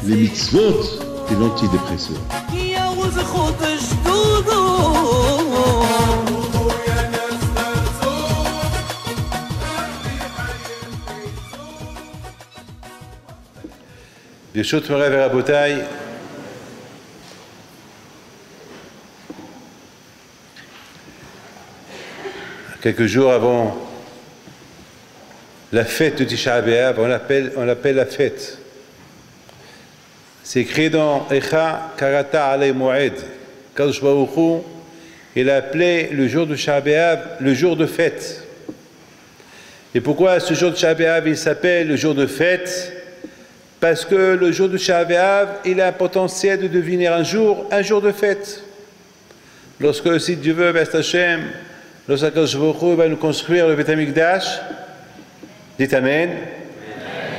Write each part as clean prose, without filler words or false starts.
Les mitzvot et l'antidépresseur. ברשות מוריי ורבותיי, quelques jours avant la fête de Tisha B'Av, on l'appelle la fête. C'est écrit dans Echa Karata Alei Moed. Kadosh Baruch Hu, il a appelé le jour de Tisha B'Av le jour de fête. Et pourquoi ce jour de Tisha B'Av il s'appelle le jour de fête? Parce que le jour de Tisha B'Av, il a un potentiel de devenir un jour de fête. Lorsque, si Dieu veut, B'Ez Hashem, lorsque Kadosh Baruch Hu va nous construire le Beit HaMikdash, dites Amen.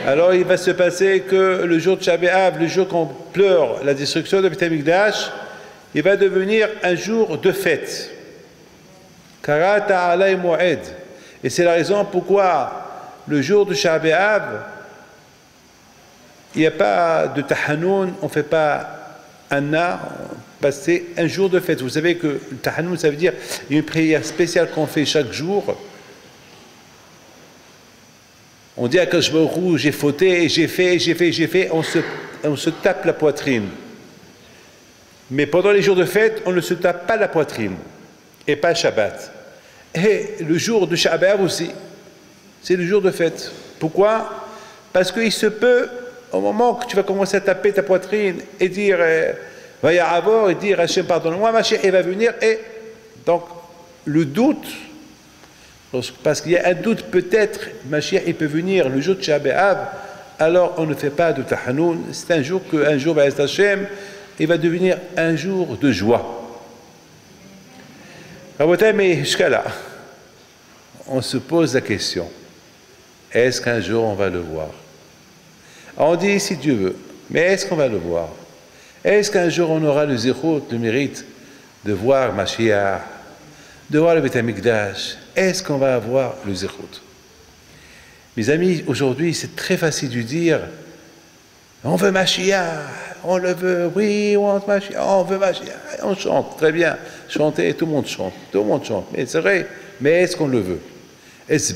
Alors il va se passer que le jour de Tisha B'Av, le jour qu'on pleure la destruction de Beit HaMikdash, il va devenir un jour de fête. Karata Alei Moed. Et c'est la raison pourquoi le jour de Tisha B'Av, il n'y a pas de tahanoun, on ne fait pas Anna, passer un jour de fête. Vous savez que le tahanoun, ça veut dire une prière spéciale qu'on fait chaque jour. On dit à Kadosh Baruch Hu, j'ai fauté, j'ai fait, on se tape la poitrine. Mais pendant les jours de fête, on ne se tape pas la poitrine, et pas Shabbat. Et le jour de Shabbat aussi, c'est le jour de fête. Pourquoi? Parce qu'il se peut, au moment que tu vas commencer à taper ta poitrine et dire Vaya Avor, et dire Hachem pardonne-moi, Mashiach, il va venir, et donc le doute, parce qu'il y a un doute, peut-être Mashiach il peut venir le jour de Tisha B'Av, alors on ne fait pas de tahanoun. C'est un jour qu'un jour B'Ez Hashem il va devenir un jour de joie. Mais jusqu'à là, on se pose la question, est-ce qu'un jour on va le voir? On dit si Dieu veut, mais est-ce qu'on va le voir? Est-ce qu'un jour on aura le zéchut, le mérite de voir Mashiach, de voir le Beit HaMikdash? Est-ce qu'on va avoir le zéchut? Mes amis, aujourd'hui c'est très facile de dire on veut Mashiach, on le veut, oui, on veut Mashiach, on veut Mashiach, on chante, très bien, chanter, tout le monde chante, mais c'est vrai, mais est-ce qu'on le veut? Est-ce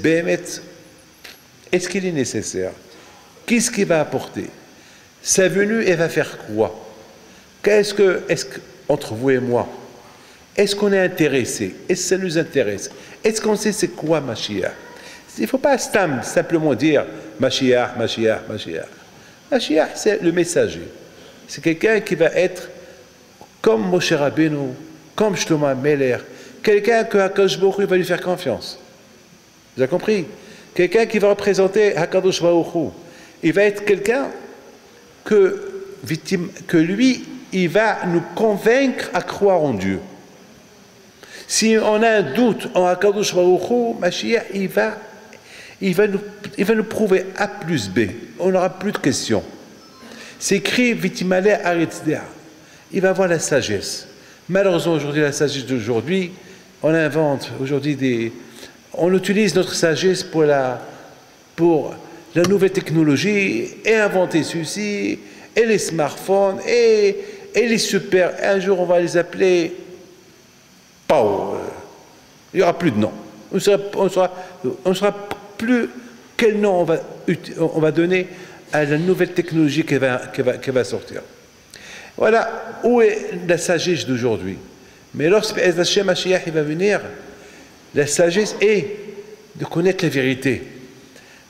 qu'il est nécessaire? Qu'est-ce qu'il va apporter? Sa venue, elle va faire quoi? Est-ce que, entre vous et moi, est-ce qu'on est intéressé? Est-ce que ça nous intéresse? Est-ce qu'on sait c'est quoi Mashiach? Il ne faut pas simplement dire Mashiach, Mashiach, Mashiach. Mashiach, c'est le messager. C'est quelqu'un qui va être comme Moshe Rabbeinu, comme Shlomo HaMelech, quelqu'un que HaKadosh Baruch Hu va lui faire confiance. Vous avez compris? Quelqu'un qui va représenter HaKadosh Baruch Hu. Il va être quelqu'un que lui, il va nous convaincre à croire en Dieu. Si on a un doute en HaKadosh Baruch Hu, Mashiach, il va nous prouver A plus B. On n'aura plus de questions. C'est écrit Vitimale Aritzdeha. Il va avoir la sagesse. Malheureusement, aujourd'hui, la sagesse d'aujourd'hui, on invente aujourd'hui on utilise notre sagesse pour la nouvelle technologie, et inventer ceci, et les smartphones, et les super. Un jour, on va les appeler Power. Il n'y aura plus de nom. On ne saura plus quel nom on va donner à la nouvelle technologie qui va sortir. Voilà où est la sagesse d'aujourd'hui. Mais lorsque Hashem Mashiach il va venir, la sagesse est de connaître la vérité.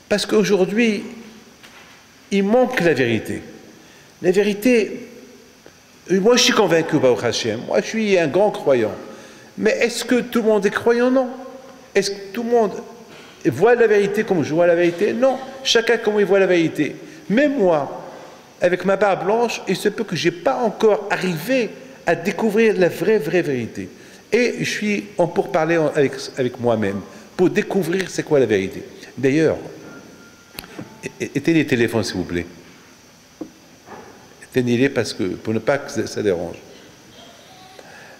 Parce qu'aujourd'hui, il manque la vérité. La vérité, moi je suis convaincu, Baruch Hashem, moi je suis un grand croyant. Mais est-ce que tout le monde est croyant? Non. Est-ce que tout le monde voit la vérité comme je vois la vérité? Non. Chacun comme il voit la vérité. Même moi, avec ma barbe blanche, il se peut que je n'ai pas encore arrivé à découvrir la vraie vérité. Et je suis en pourparler avec moi-même, pour découvrir c'est quoi la vérité. D'ailleurs, éteignez les téléphones s'il vous plaît. Éteignez-les pour ne pas que ça dérange.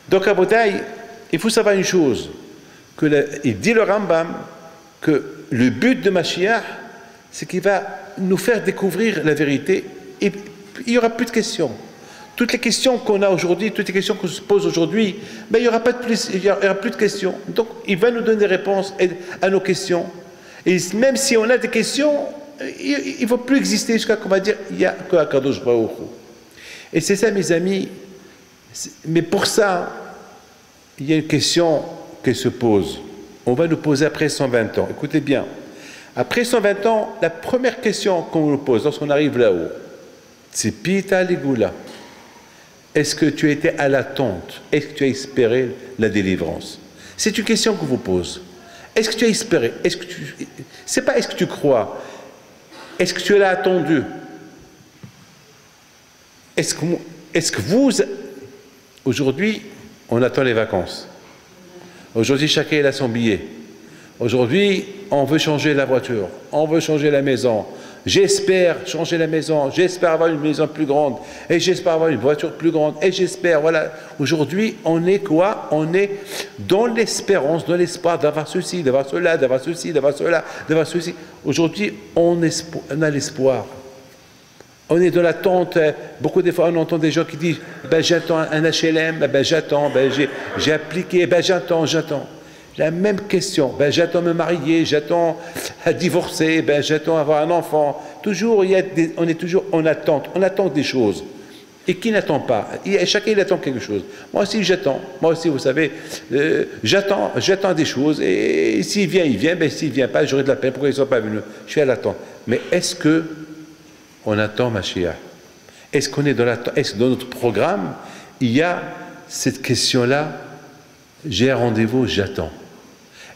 Donc à Botaï, il faut savoir une chose, il dit le Rambam que le but de Mashiach, c'est qu'il va nous faire découvrir la vérité et il n'y aura plus de questions. Toutes les questions qu'on a aujourd'hui, toutes les questions qu'on se pose aujourd'hui, ben, il n'y aura plus de questions. Donc, il va nous donner des réponses à nos questions. Et même si on a des questions, il ne va plus exister jusqu'à qu'on va dire il n'y a que Akadosh Baruch Hu. Et c'est ça, mes amis. Mais pour ça, il y a une question qui se pose. On va nous poser après 120 ans. Écoutez bien. Après 120 ans, la première question qu'on nous pose lorsqu'on arrive là-haut, c'est Pita Ligula. Est-ce que tu étais à l'attente? Est-ce que tu as espéré la délivrance? C'est une question qu'on vous pose. Est-ce que tu as espéré? C'est pas est-ce que tu crois? Est-ce que tu l'as attendu? Est-ce que vous... Aujourd'hui, on attend les vacances. Aujourd'hui, chacun a son billet. Aujourd'hui, on veut changer la voiture. On veut changer la maison. J'espère changer la maison. J'espère avoir une maison plus grande. Et j'espère avoir une voiture plus grande. Et j'espère, voilà. Aujourd'hui, on est quoi? On est dans l'espérance, dans l'espoir d'avoir ceci, d'avoir cela, d'avoir ceci, d'avoir cela, d'avoir ceci. Aujourd'hui, on a l'espoir. On est dans l'attente. Beaucoup de fois, on entend des gens qui disent ben, j'attends un HLM, ben, j'attends, ben, j'ai appliqué, ben, j'attends. La même question. Ben, j'attends me marier, j'attends à divorcer, ben, j'attends avoir un enfant. Toujours, on est toujours en attente. On attend des choses. Et qui n'attend pas? Chacun il attend quelque chose. Moi aussi, j'attends. Moi aussi, vous savez, j'attends des choses. Et s'il vient, il vient. Ben, s'il ne vient pas, j'aurai de la peine. Pourquoi ils ne sont pas venus? Je suis à l'attente. Mais est-ce que on attend Mashiach? Est-ce qu'on est dans l'attente? Est-ce que dans notre programme, il y a cette question-là? J'ai un rendez-vous, j'attends.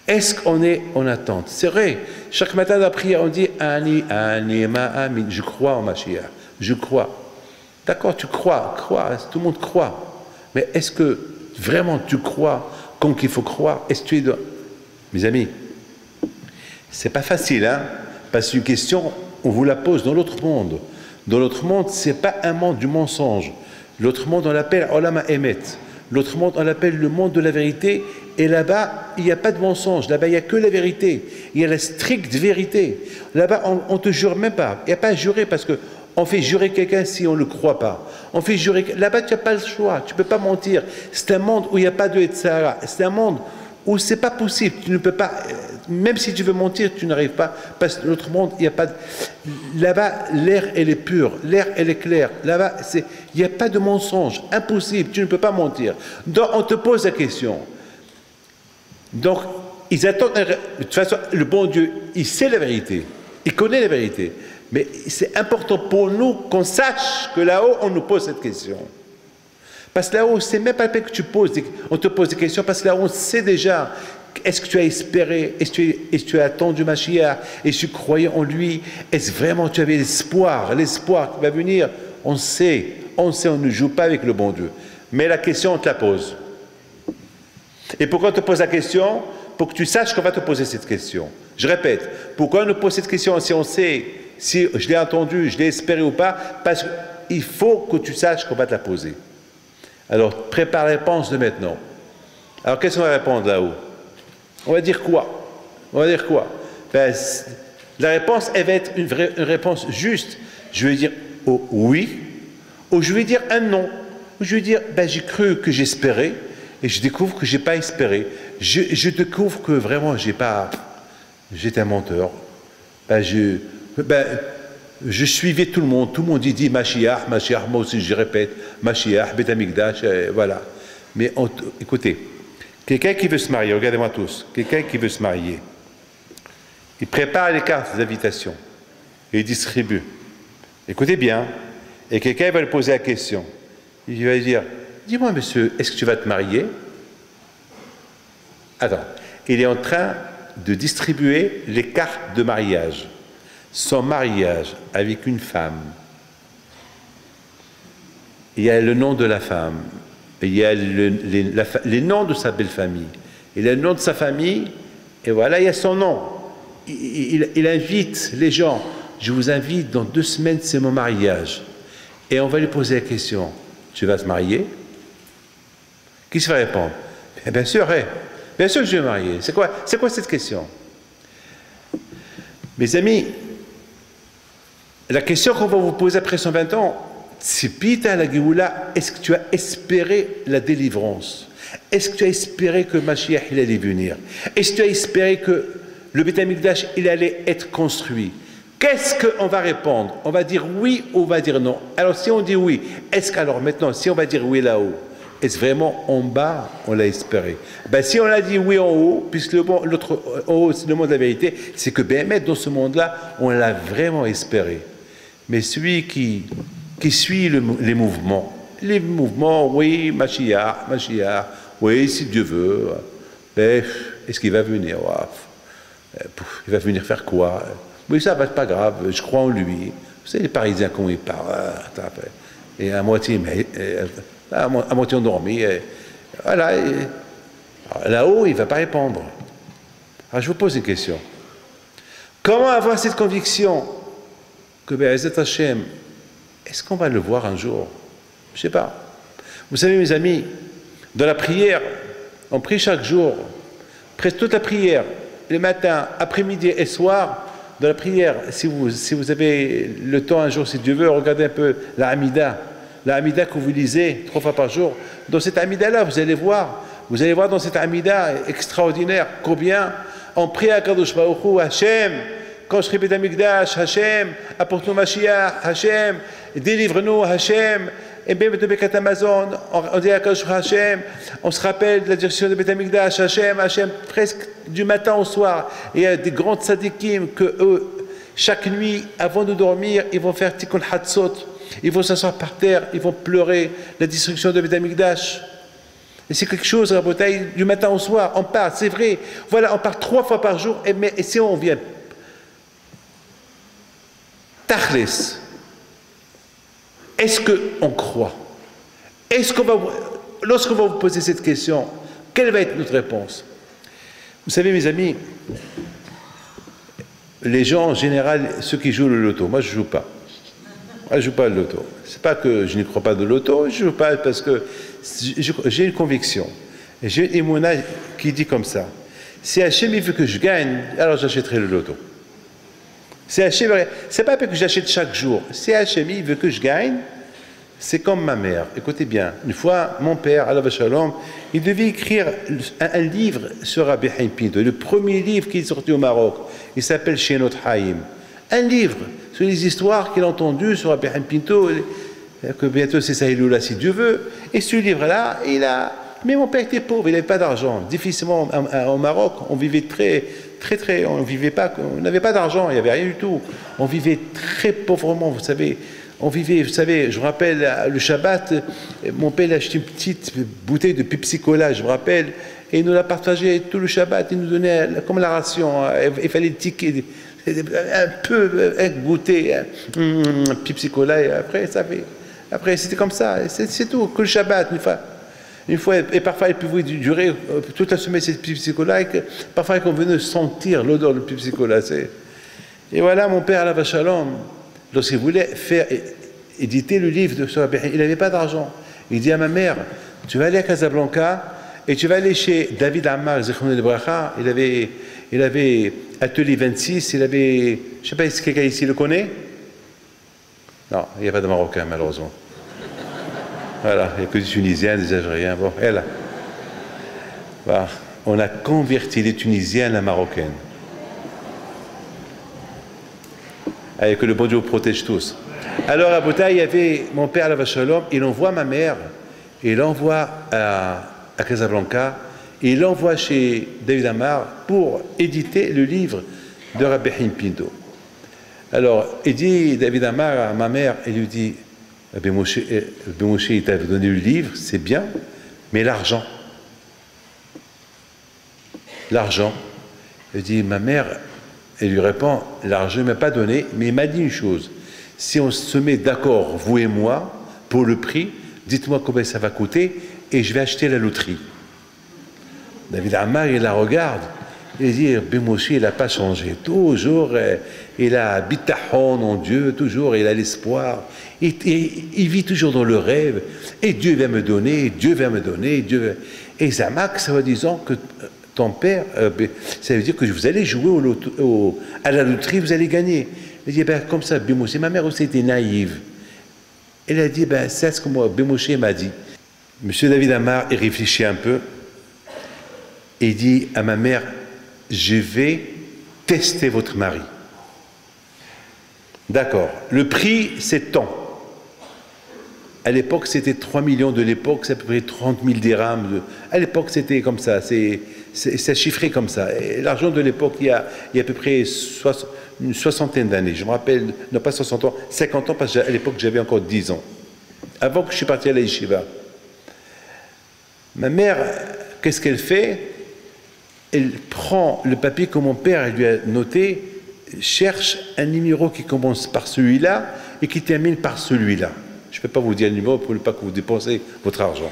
Est-ce qu'on est en attente? C'est vrai, chaque matin de la prière, on dit Ani, Ma'amin. Je crois en Mashiach. Je crois. D'accord, tu crois, tout le monde croit. Mais est-ce que vraiment tu crois comme qu'il faut croire? Est-ce que tu es dans... Mes amis, c'est pas facile, hein? Parce que c'est une question, on vous la pose dans l'autre monde. Dans l'autre monde, ce n'est pas un monde du mensonge. L'autre monde, on l'appelle Olam Emet. L'autre monde, on l'appelle le monde de la vérité. Et là-bas, il n'y a pas de mensonge. Là-bas, il n'y a que la vérité. Il y a la stricte vérité. Là-bas, on ne te jure même pas. Il n'y a pas à jurer parce qu'on fait jurer quelqu'un si on ne le croit pas. On fait jurer... Là-bas, tu n'as pas le choix. Tu ne peux pas mentir. C'est un monde où il n'y a pas de Etzara. C'est un monde où ce n'est pas possible. Tu ne peux pas... Même si tu veux mentir, tu n'arrives pas. Parce que l'autre monde, il n'y a pas... Là-bas, l'air, elle est pure. L'air, elle est claire. Là-bas, il n'y a pas de mensonge. Impossible. Tu ne peux pas mentir. Donc, on te pose la question. Donc, ils attendent... De toute façon, le bon Dieu, il sait la vérité. Il connaît la vérité. Mais c'est important pour nous qu'on sache que là-haut, on nous pose cette question. Parce que là-haut, c'est même pas la peine que on te pose des questions, parce que là-haut, on sait déjà, est-ce que tu as espéré, est-ce que tu as attendu Mashiach, est-ce que tu croyais en lui, est-ce vraiment tu avais l'espoir qui va venir? On sait, on ne joue pas avec le bon Dieu. Mais la question, on te la pose. Et pourquoi on te pose la question? Pour que tu saches qu'on va te poser cette question. Je répète, pourquoi on nous pose cette question si on sait, si je l'ai entendu, je l'ai espéré ou pas? Parce qu'il faut que tu saches qu'on va te la poser. Alors, prépare la réponse de maintenant. Alors, qu'est-ce qu'on va répondre là-haut? On va dire quoi? Ben, la réponse, elle va être une réponse juste. Je vais dire oh, oui, ou je vais dire un non. Ou je vais dire, ben, j'ai cru que j'espérais, et je découvre que je n'ai pas espéré. Je découvre que vraiment, j'étais un menteur. Je suivais tout le monde dit Mashiach, moi aussi je répète, Mashiach, Bet Amikdash, voilà. Mais écoutez, quelqu'un qui veut se marier, regardez-moi tous, quelqu'un qui veut se marier, il prépare les cartes d'invitation, et il distribue. Écoutez bien, et quelqu'un va lui poser la question. Il va lui dire, dis-moi monsieur, est-ce que tu vas te marier? Attends, il est en train de distribuer les cartes de mariage. Son mariage avec une femme, il y a le nom de la femme, il y a les noms de sa belle famille, il y a le nom de sa famille, et voilà, il y a son nom. Il invite les gens, je vous invite, dans 2 semaines, c'est mon mariage. Et on va lui poser la question, tu vas te marier? Qui se va répondre? Bien sûr que je vais me marier. C'est quoi cette question? Mes amis, la question qu'on va vous poser après 120 ans, c'est Pita la Géoula, est-ce que tu as espéré la délivrance? Est-ce que tu as espéré que Mashiach il allait venir? Est-ce que tu as espéré que le Beit HaMikdash il allait être construit? Qu'est-ce qu'on va répondre? On va dire oui ou on va dire non? Alors si on dit oui, est-ce qu'alors maintenant, si on va dire oui là-haut, est-ce vraiment en bas on l'a espéré? Ben, si on a dit oui en haut, puisque l'autre en haut c'est le monde de la vérité, c'est que ben, dans ce monde-là, on l'a vraiment espéré. Mais celui qui suit les mouvements, oui, Mashiach, oui, si Dieu veut, ben, est-ce qu'il va venir? Il va venir faire quoi? Oui, ça va, pas grave, je crois en lui. Vous savez, les Parisiens, comment ils parlent, et à moitié endormi. Voilà. Là-haut, il ne va pas répondre. Alors, je vous pose une question. Comment avoir cette conviction que Be'ezat Hashem, est-ce qu'on va le voir un jour? Je ne sais pas. Vous savez, mes amis, dans la prière, on prie chaque jour, presque toute la prière, le matin, après-midi et soir. Dans la prière, si vous avez le temps un jour, si Dieu veut, regardez un peu la Hamida que vous lisez 3 fois par jour. Dans cette Hamida-là, vous allez voir dans cette Hamida extraordinaire combien on prie à Kadosh Baruch Hu, Hashem, quand je serai Beit HaMikdash, Hashem, apporte-nous Mashiach, Hashem, délivre-nous, Hashem, et bien de Bekat Amazon, on dit à Kadosh Hashem, on se rappelle de la direction de Beit HaMikdash, Hashem, presque du matin au soir. Et il y a des grands tzadikim que eux, chaque nuit, avant de dormir, ils vont faire Tikkun Hatzot, ils vont s'asseoir par terre, ils vont pleurer la destruction de Beit HaMikdash. Et c'est quelque chose, Rabotai, du matin au soir, on parle, c'est vrai. Voilà, on parle 3 fois par jour, et si on vient Tachles, est-ce qu'on croit? Lorsqu'on va vous poser cette question, quelle va être notre réponse? Vous savez, mes amis, les gens en général, ceux qui jouent le loto, moi je ne joue pas. Moi je ne joue pas le loto. C'est pas que je n'y crois pas de loto, je ne joue pas parce que j'ai une conviction. J'ai une émouna qui dit comme ça. Si Hachem veut que je gagne, alors j'achèterai le loto. Si Hachem, c'est pas que j'achète chaque jour. Si Hachem veut que je gagne, c'est comme ma mère. Écoutez bien, une fois, mon père, Alav Shalom, il devait écrire un livre sur Rabbi Haim Pinto, le premier livre qui est sorti au Maroc. Il s'appelle Shenot Haim. Un livre sur les histoires qu'il a entendues sur Rabbi Haim Pinto, que bientôt c'est Sahiloula si Dieu veut. Et ce livre-là, mais mon père était pauvre, il n'avait pas d'argent. Difficilement, au Maroc, on vivait on n'avait pas d'argent, il n'y avait rien du tout. On vivait très pauvrement, vous savez. Je me rappelle, le Shabbat, mon père a acheté une petite bouteille de Pepsi Cola, je me rappelle, et il nous l'a partagé tout le Shabbat, il nous donnait comme la ration, il fallait ticker un peu, goûter Pepsi Cola, et après c'était comme ça, c'est tout, que le Shabbat, une fois, et parfois il pouvait durer toute la semaine cette Pepsi Cola, et parfois on venait sentir l'odeur de Pepsi Cola, et voilà, mon père, Alav Shalom, lorsqu'il voulait faire éditer le livre de Rabbi Haim, il n'avait pas d'argent. Il dit à ma mère, tu vas aller à Casablanca et tu vas aller chez David Ammar, Zichron el Bracha. Il avait Atelier 26, je ne sais pas si quelqu'un ici le connaît. Non, il n'y a pas de Marocains, malheureusement. Voilà, il n'y a que des Tunisiens, des Algériens. Bon, et là. Voilà. On a converti les Tunisiens à la Marocaine. Et que le bon Dieu vous protège tous. Alors à Bouta, il y avait mon père, Alav Shalom, il envoie ma mère, il l'envoie à Casablanca, et il l'envoie chez David Ammar pour éditer le livre de Rabbi Haim Pinto. Alors, il dit, David Ammar à ma mère, il lui dit, Rabbi Moshe, il t'avait donné le livre, c'est bien, mais l'argent. Il dit, ma mère, elle lui répond, l'argent ne m'a pas donné, mais il m'a dit une chose, si on se met d'accord, vous et moi, pour le prix, dites-moi combien ça va coûter, et je vais acheter la loterie. David Ammar, il la regarde, il dit, Moshe, il n'a pas changé, toujours, il a bitachon en Dieu, toujours, il a l'espoir, il vit toujours dans le rêve, et Dieu va me donner, Dieu va me donner, Et Zamak, ça va disant que ton père, ça veut dire que vous allez jouer à la loterie, vous allez gagner. Elle dit, ben, comme ça, Bimouché, ma mère aussi était naïve. Elle a dit, ben, c'est ce que moi, Bimouché m'a dit. Monsieur David Amar, il réfléchit un peu et dit à ma mère, je vais tester votre mari. D'accord. Le prix, c'est tant. À l'époque, c'était 3 millions de l'époque, c'est à peu près 30 000 dirhams. À l'époque, c'était comme ça, c'est chiffré comme ça. L'argent de l'époque, il y a à peu près une soixantaine d'années. Je me rappelle, non pas 60 ans, 50 ans, parce qu'à l'époque, j'avais encore 10 ans. Avant que je suis parti à la yeshiva. Ma mère, qu'est-ce qu'elle fait? Elle prend le papier que mon père lui a noté, cherche un numéro qui commence par celui-là et qui termine par celui-là. Je ne peux pas vous dire le numéro pour ne pas que vous dépensez votre argent.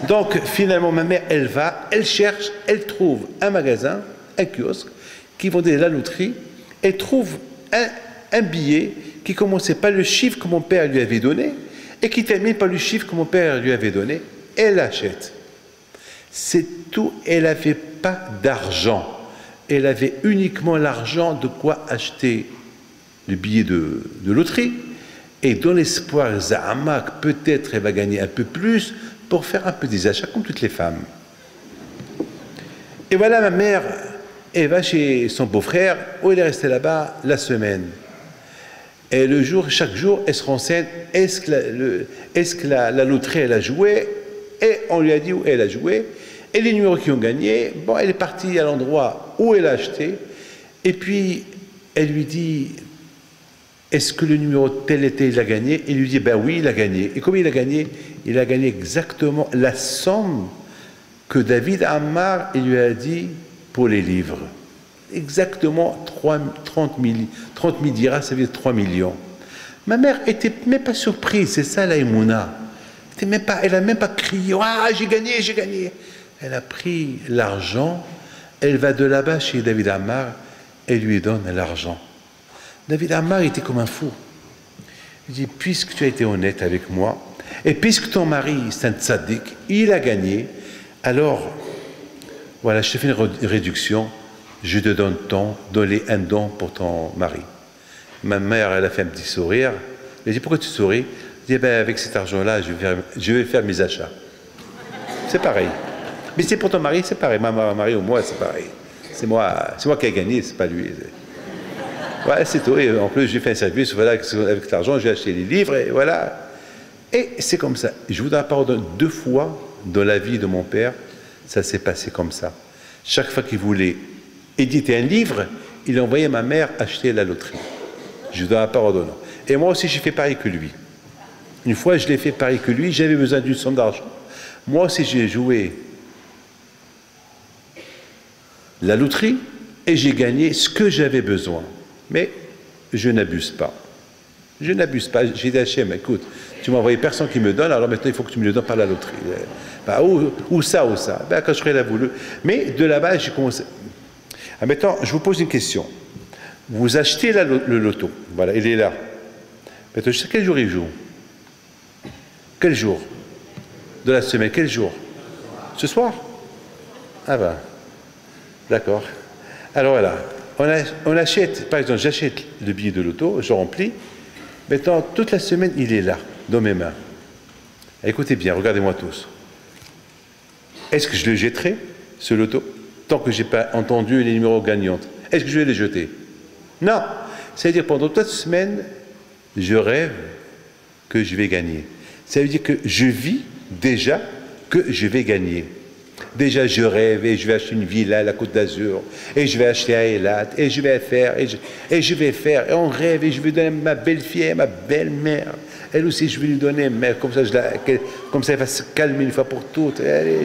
Donc, finalement, ma mère, elle cherche, elle trouve un magasin, un kiosque, qui vendait la loterie, elle trouve un billet qui commençait par le chiffre que mon père lui avait donné et qui termine par le chiffre que mon père lui avait donné. Elle l'achète. C'est tout, elle n'avait pas d'argent. Elle avait uniquement l'argent de quoi acheter le billet de loterie. Et dans l'espoir, Zahama, peut-être elle va gagner un peu plus pour faire un peu des achats, comme toutes les femmes. Et voilà, ma mère, elle va chez son beau-frère, où elle est restée là-bas la semaine. Et le jour, chaque jour, elle se renseigne, est-ce que la loterie, elle a joué? Et on lui a dit où elle a joué. Et les numéros qui ont gagné, bon, elle est partie à l'endroit où elle a acheté. Et puis, elle lui dit, est-ce que le numéro tel et tel, il a gagné? Il lui dit, ben oui, il a gagné. Et combien il a gagné? Il a gagné exactement la somme que David Ammar, il lui a dit pour les livres. Exactement 30 000 dirhams, ça veut dire 3 millions. Ma mère était même pas surprise, c'est ça la Emouna. Elle n'a même pas crié, ah, j'ai gagné, j'ai gagné. Elle a pris l'argent, elle va de là-bas chez David Ammar et lui donne l'argent. David Ammar était comme un fou. Il dit, puisque tu as été honnête avec moi, et puisque ton mari, c'est un tzaddik, il a gagné, alors, voilà, je te fais une réduction, je te donne donne un don pour ton mari. Ma mère, elle a fait un petit sourire. Elle dit, pourquoi tu souris? Elle dit, ben, avec cet argent-là, je vais faire mes achats. C'est pareil. Mais c'est pour ton mari, c'est pareil. Ma mari ou moi, c'est pareil. C'est moi qui ai gagné, c'est pas lui. Ouais, c'est tout. Et en plus, j'ai fait un service, voilà, avec cet argent, j'ai acheté les livres, et voilà. Et c'est comme ça. Je vous pardonne 2 fois dans la vie de mon père, ça s'est passé comme ça. Chaque fois qu'il voulait éditer un livre, il envoyait ma mère acheter la loterie. Je vous pardonne. Et moi aussi, j'ai fait pareil que lui. Une fois, je l'ai fait pareil que lui, j'avais besoin d'une somme d'argent. Moi aussi, j'ai joué la loterie et j'ai gagné ce que j'avais besoin. Mais je n'abuse pas. Je n'abuse pas. J'ai dit à Hachem, écoute, tu m'as envoyé personne qui me donne, alors maintenant il faut que tu me le donnes par la loterie. Ben, ou ça. Ben, quand je serai là voulu. Mais de là-bas, j'ai commencé. Ah, maintenant, je vous pose une question. Vous achetez le loto. Voilà, il est là. Maintenant, je sais quel jour il joue. Quel jour de la semaine? Quel jour? Ce soir? Ah ben, d'accord. Alors voilà, on achète, par exemple, j'achète le billet de loto, je remplis. Maintenant, toute la semaine, il est là, dans mes mains. Écoutez bien, regardez-moi tous. Est-ce que je le jetterai, ce loto, tant que je n'ai pas entendu les numéros gagnants? Est-ce que je vais les jeter? Non. C'est-à-dire, pendant toute la semaine, je rêve que je vais gagner. Ça veut dire que je vis déjà que je vais gagner. Déjà, je rêve et je vais acheter une villa à la Côte d'Azur, et je vais acheter à Eilat, et je vais faire, et je vais faire, et on rêve, et je vais donner ma belle-fille, ma belle-mère. Elle aussi, je vais lui donner, mais comme ça, comme ça, elle va se calmer une fois pour toutes. Allez,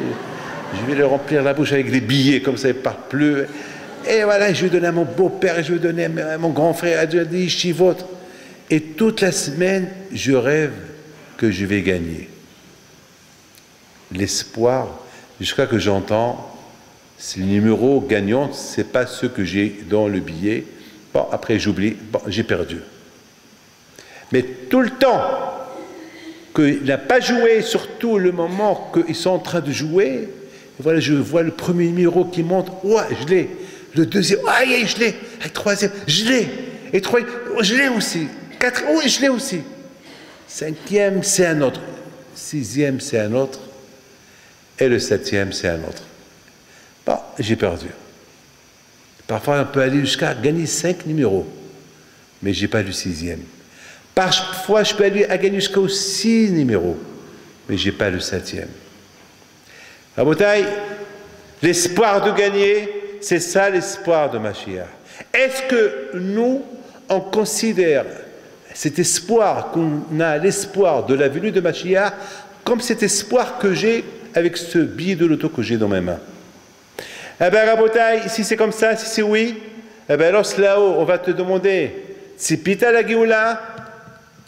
je vais lui remplir la bouche avec des billets, comme ça, elle ne part plus. Et voilà, je vais donner à mon beau-père, et je vais donner à mon grand frère, à des chivot. Et toute la semaine, je rêve que je vais gagner. L'espoir, jusqu'à que j'entends, c'est le numéro gagnant, ce n'est pas ce que j'ai dans le billet. Bon, après j'oublie, bon, j'ai perdu. Mais tout le temps qu'il n'a pas joué, surtout le moment qu'ils sont en train de jouer, voilà, je vois le premier numéro qui monte, ouais, je l'ai. Le deuxième, aïe, je l'ai. Le troisième, je l'ai. Et troisième, je l'ai aussi. Quatrième, oui, je l'ai aussi. Cinquième, c'est un autre. Sixième, c'est un autre. Et le septième, c'est un autre. Bon, j'ai perdu. Parfois, on peut aller jusqu'à gagner 5 numéros. Mais je n'ai pas le sixième. Parfois, je peux aller à gagner jusqu'aux 6 numéros. Mais je n'ai pas le septième. Rabotaï, l'espoir de gagner, c'est ça l'espoir de Mashiach. Est-ce que nous, on considère cet espoir, qu'on a l'espoir de la venue de Mashiach, comme cet espoir que j'ai avec ce billet de loto que j'ai dans mes mains? Eh bien, Rabotaï, si c'est comme ça, si c'est oui, eh bien, alors là-haut, on va te demander, Tzipita la Géoula,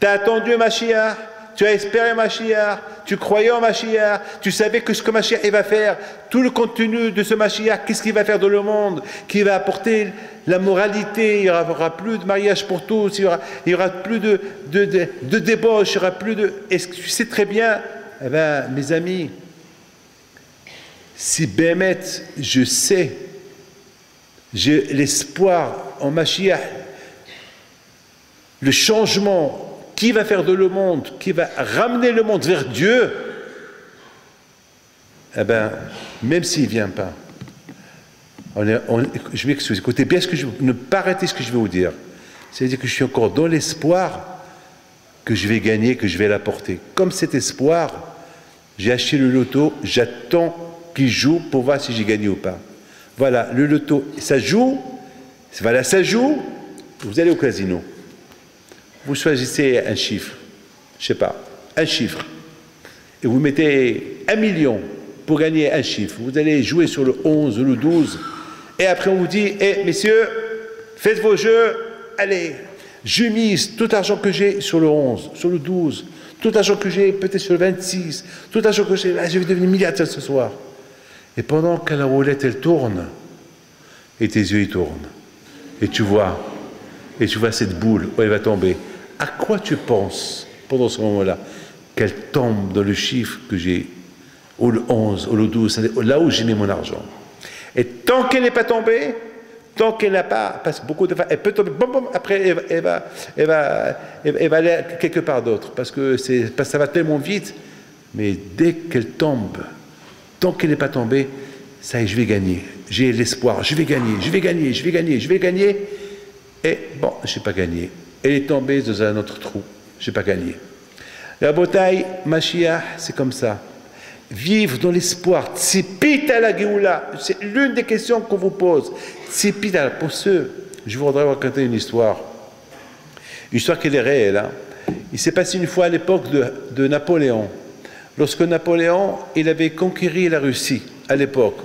tu as attendu Mashiach, tu as espéré Mashiach, tu croyais en Mashiach, tu savais que ce que Mashiach il va faire, tout le contenu de ce Mashiach, qu'est-ce qu'il va faire dans le monde, qui va apporter la moralité, il n'y aura plus de mariage pour tous, il n'y aura plus de débauche, il n'y aura plus de... Est-ce que tu sais très bien, eh bien, mes amis, si Bémet, je sais, j'ai l'espoir en Mashiach, le changement qui va faire de le monde, qui va ramener le monde vers Dieu, eh bien, même s'il ne vient pas, je m'excuse, écoutez bien ne pas arrêter ce que je vais vous dire. C'est-à-dire que je suis encore dans l'espoir que je vais gagner, que je vais l'apporter. Comme cet espoir, j'ai acheté le loto, j'attends qu'il joue pour voir si j'ai gagné ou pas. Voilà, le loto, ça joue, voilà, ça joue, vous allez au casino. Vous choisissez un chiffre, je ne sais pas, un chiffre, et vous mettez 1 million pour gagner un chiffre. Vous allez jouer sur le 11 ou le 12, et après on vous dit, messieurs, faites vos jeux, allez, je mise tout l'argent que j'ai sur le 11, sur le 12, tout l'argent que j'ai peut-être sur le 26, tout l'argent que j'ai, je vais devenir milliardaire ce soir. Et pendant que la roulette, elle tourne, et tes yeux, ils tournent, et tu vois cette boule où elle va tomber. À quoi tu penses pendant ce moment-là? Qu'elle tombe dans le chiffre que j'ai, ou le 11, ou le 12, là où j'ai mis mon argent. Et tant qu'elle n'est pas tombée, tant qu'elle n'a pas, parce que beaucoup de fois, elle peut tomber, boum, boum, après elle va aller quelque part d'autre, parce que ça va tellement vite, mais dès qu'elle tombe, tant qu'elle n'est pas tombée, ça y est, je vais gagner. J'ai l'espoir, je vais gagner, je vais gagner, je vais gagner, je vais gagner. Et bon, je n'ai pas gagné. Elle est tombée dans un autre trou. Je n'ai pas gagné. La bataille, Mashiach, c'est comme ça. Vivre dans l'espoir. Tzipita la Géoula. C'est l'une des questions qu'on vous pose. Tzipita. Pour ceux, je voudrais vous raconter une histoire. Une histoire qui est réelle. Hein. Il s'est passé une fois à l'époque de Napoléon. Lorsque Napoléon, il avait conquéri la Russie, à l'époque.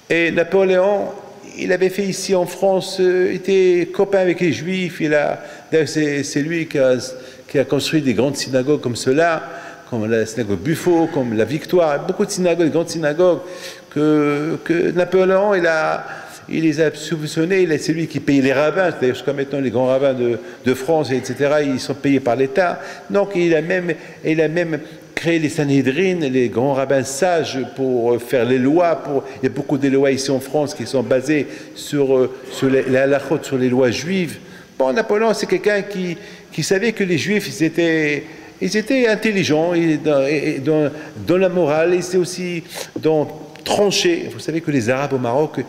Et Napoléon, il avait fait ici en France, il était copain avec les Juifs. C'est lui qui a construit des grandes synagogues comme cela, comme la synagogue Buffo, comme la Victoire, beaucoup de synagogues, de grandes synagogues que Napoléon, il les a subventionnés. C'est lui qui payait les rabbins. D'ailleurs, jusqu'à maintenant, les grands rabbins de France, etc., ils sont payés par l'État. Donc, il a même créé les Sanhédrines, les grands rabbins sages pour faire les lois. Il y a beaucoup de lois ici en France qui sont basées sur les halachot, sur les lois juives. Bon, Napoléon, c'est quelqu'un qui savait que les Juifs, ils étaient intelligents dans la morale, et c'est aussi tranchés. Vous savez que les Arabes au Maroc,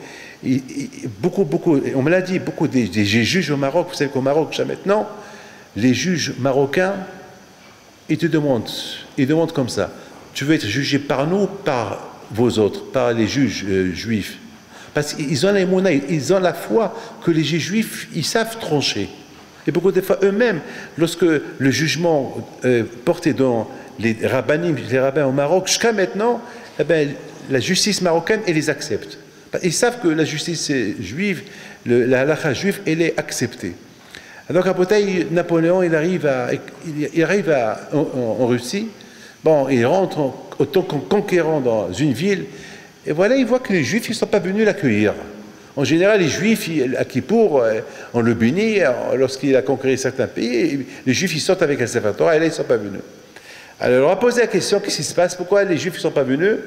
beaucoup, on me l'a dit, beaucoup des juges au Maroc, vous savez qu'au Maroc, jusqu'à maintenant, les juges marocains, ils demandent comme ça, tu veux être jugé par nous, par vos autres, par les juges juifs. Parce qu'ils ont la émouna, ils ont la foi que les juifs, ils savent trancher. Et beaucoup de fois, eux-mêmes, lorsque le jugement porté dans les rabbins au Maroc, jusqu'à maintenant, eh bien, la justice marocaine, elle les accepte. Ils savent que la justice juive, la halakha juive, elle est acceptée. Donc, après, Napoléon, il arrive en Russie. Bon, il rentre en tant que conquérant dans une ville. Et voilà, il voit que les Juifs, ils ne sont pas venus l'accueillir. En général, les Juifs, à Kippour, on le bénit, lorsqu'il a conquéré certains pays, les Juifs, ils sortent avec un Sefer Torah, et là, ils ne sont pas venus. Alors, on a posé la question, qu'est-ce qui se passe? Pourquoi les Juifs ne sont pas venus?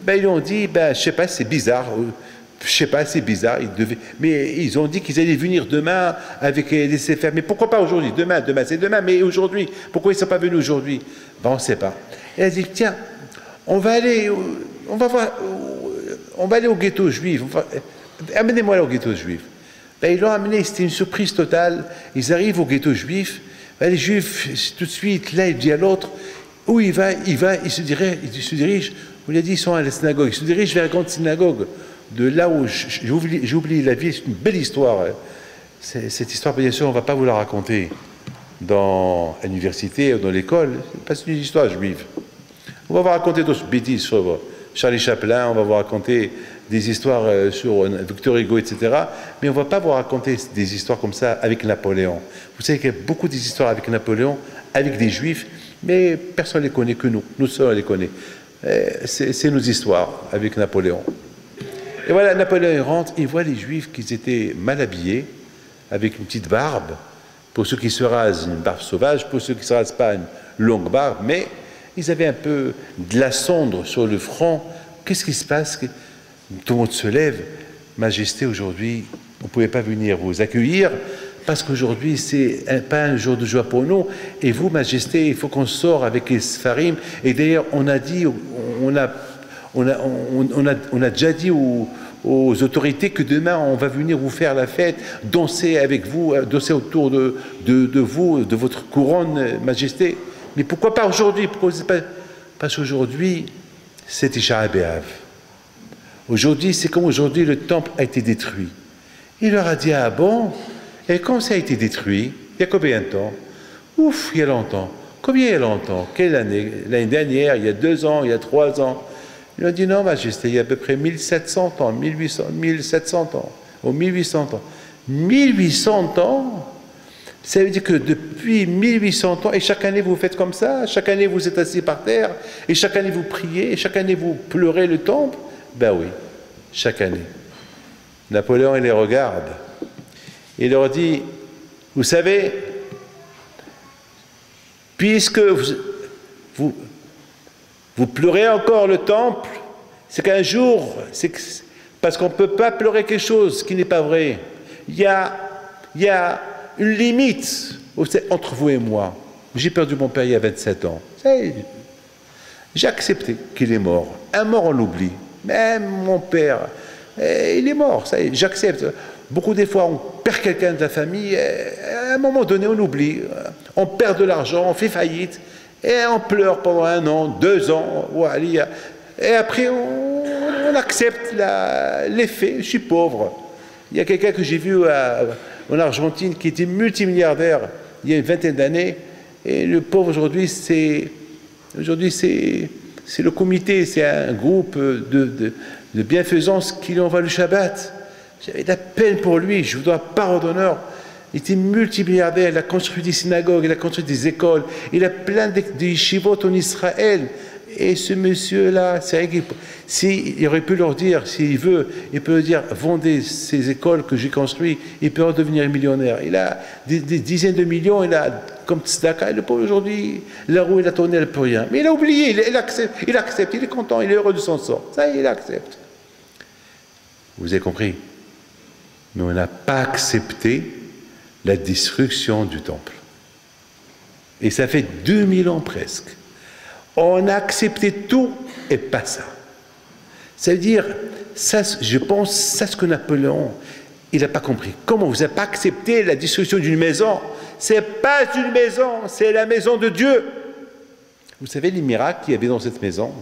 ben, ils ont dit, ben, je sais pas, c'est bizarre. Je sais pas, c'est bizarre. Mais ils ont dit qu'ils allaient venir demain avec les CFR. Mais pourquoi pas aujourd'hui? Demain, c'est demain, mais aujourd'hui. Pourquoi ils ne sont pas venus aujourd'hui? Ben, on ne sait pas. Elle a dit, tiens, on va aller au ghetto juif. Amenez-moi au ghetto juif. Ben, ils l'ont amené, c'était une surprise totale. Ils arrivent au ghetto juif. Ben, les juifs, tout de suite, l'un dit à l'autre, où il va, il se dirige, on lui a dit, ils sont à la synagogue, il se dirige vers la grande synagogue. De là où j'ai oublié la ville, c'est une belle histoire. Cette histoire, bien sûr, on ne va pas vous la raconter à l'université ou dans l'école, c'est une histoire juive. On va vous raconter d'autres bêtises sur Charlie Chaplin, on va vous raconter des histoires sur Victor Hugo, etc. Mais on ne va pas vous raconter des histoires comme ça avec Napoléon. Vous savez qu'il y a beaucoup d'histoires avec Napoléon, avec des juifs, mais personne ne les connaît que nous. Nous seuls les connaissons. C'est nos histoires avec Napoléon. Et voilà, Napoléon il rentre, il voit les juifs qui étaient mal habillés, avec une petite barbe. Pour ceux qui se rasent, une barbe sauvage. Pour ceux qui ne se rasent pas, une longue barbe. Mais ils avaient un peu de la cendre sur le front. Qu'est-ce qui se passe? Tout le monde se lève. Majesté, aujourd'hui, vous ne pouvez pas venir vous accueillir parce qu'aujourd'hui, c'est pas un jour de joie pour nous. Et vous, Majesté, il faut qu'on sorte avec les Sfarim. Et d'ailleurs, on a dit, on a déjà dit aux autorités que demain, on va venir vous faire la fête, danser avec vous, danser autour de vous, de votre couronne, Majesté. Mais pourquoi pas aujourd'hui? Parce qu'aujourd'hui, c'est Tisha B'Av. Aujourd'hui, c'est comme aujourd'hui, le temple a été détruit. Il leur a dit, ah bon? Et quand ça a été détruit, il y a combien de temps? Ouf, il y a longtemps. Combien il y a longtemps? Quelle année? L'année dernière, il y a 2 ans, il y a 3 ans. Ils ont dit, non, Majesté, il y a à peu près 1700 ans, 1700 ans, ou 1800 ans. 1800 ans? Ça veut dire que depuis 1800 ans, et chaque année vous faites comme ça, chaque année vous êtes assis par terre, et chaque année vous priez, et chaque année vous pleurez le temple? Ben oui, chaque année. Napoléon, il les regarde. Il leur dit, vous savez, puisque vous pleurez encore le temple, c'est qu'un jour, parce qu'on ne peut pas pleurer quelque chose qui n'est pas vrai. Il y a une limite entre vous et moi. J'ai perdu mon père il y a 27 ans. J'ai accepté qu'il est mort. Un mort, on l'oublie. Même mon père, il est mort. J'accepte. Beaucoup des fois, on perd quelqu'un de la famille. À un moment donné, on oublie. On perd de l'argent, on fait faillite. Et on pleure pendant 1 an, 2 ans. Et après, on accepte les faits. Je suis pauvre. Il y a quelqu'un que j'ai vu en Argentine qui était multimilliardaire il y a une vingtaine d'années. Et le pauvre aujourd'hui, c'est le comité, c'est un groupe de bienfaisance qui lui envoie le Shabbat. J'avais de la peine pour lui, je vous dois parole d'honneur. Il était multimilliardaire, il a construit des synagogues, il a construit des écoles, il a plein de yeshivot en Israël. Et ce monsieur-là, c'est vrai qu'il aurait pu leur dire, s'il veut, il peut leur dire, vendez ces écoles que j'ai construites, il peut en devenir millionnaire. Il a des dizaines de millions, il a comme tzedaka, et le pauvre aujourd'hui, la roue, il a tourné, elle ne peut rien. Mais il a oublié, il accepte, il est content, il est heureux de son sort. Ça, il accepte. Vous avez compris? Mais on n'a pas accepté la destruction du temple. Et ça fait 2000 ans presque. On a accepté tout et pas ça. Ça veut dire, ça, je pense, c'est ce que Napoléon, il n'a pas compris. Comment vous n'avez pas accepté la destruction d'une maison? C'est pas une maison, c'est la maison de Dieu. Vous savez les miracles qu'il y avait dans cette maison?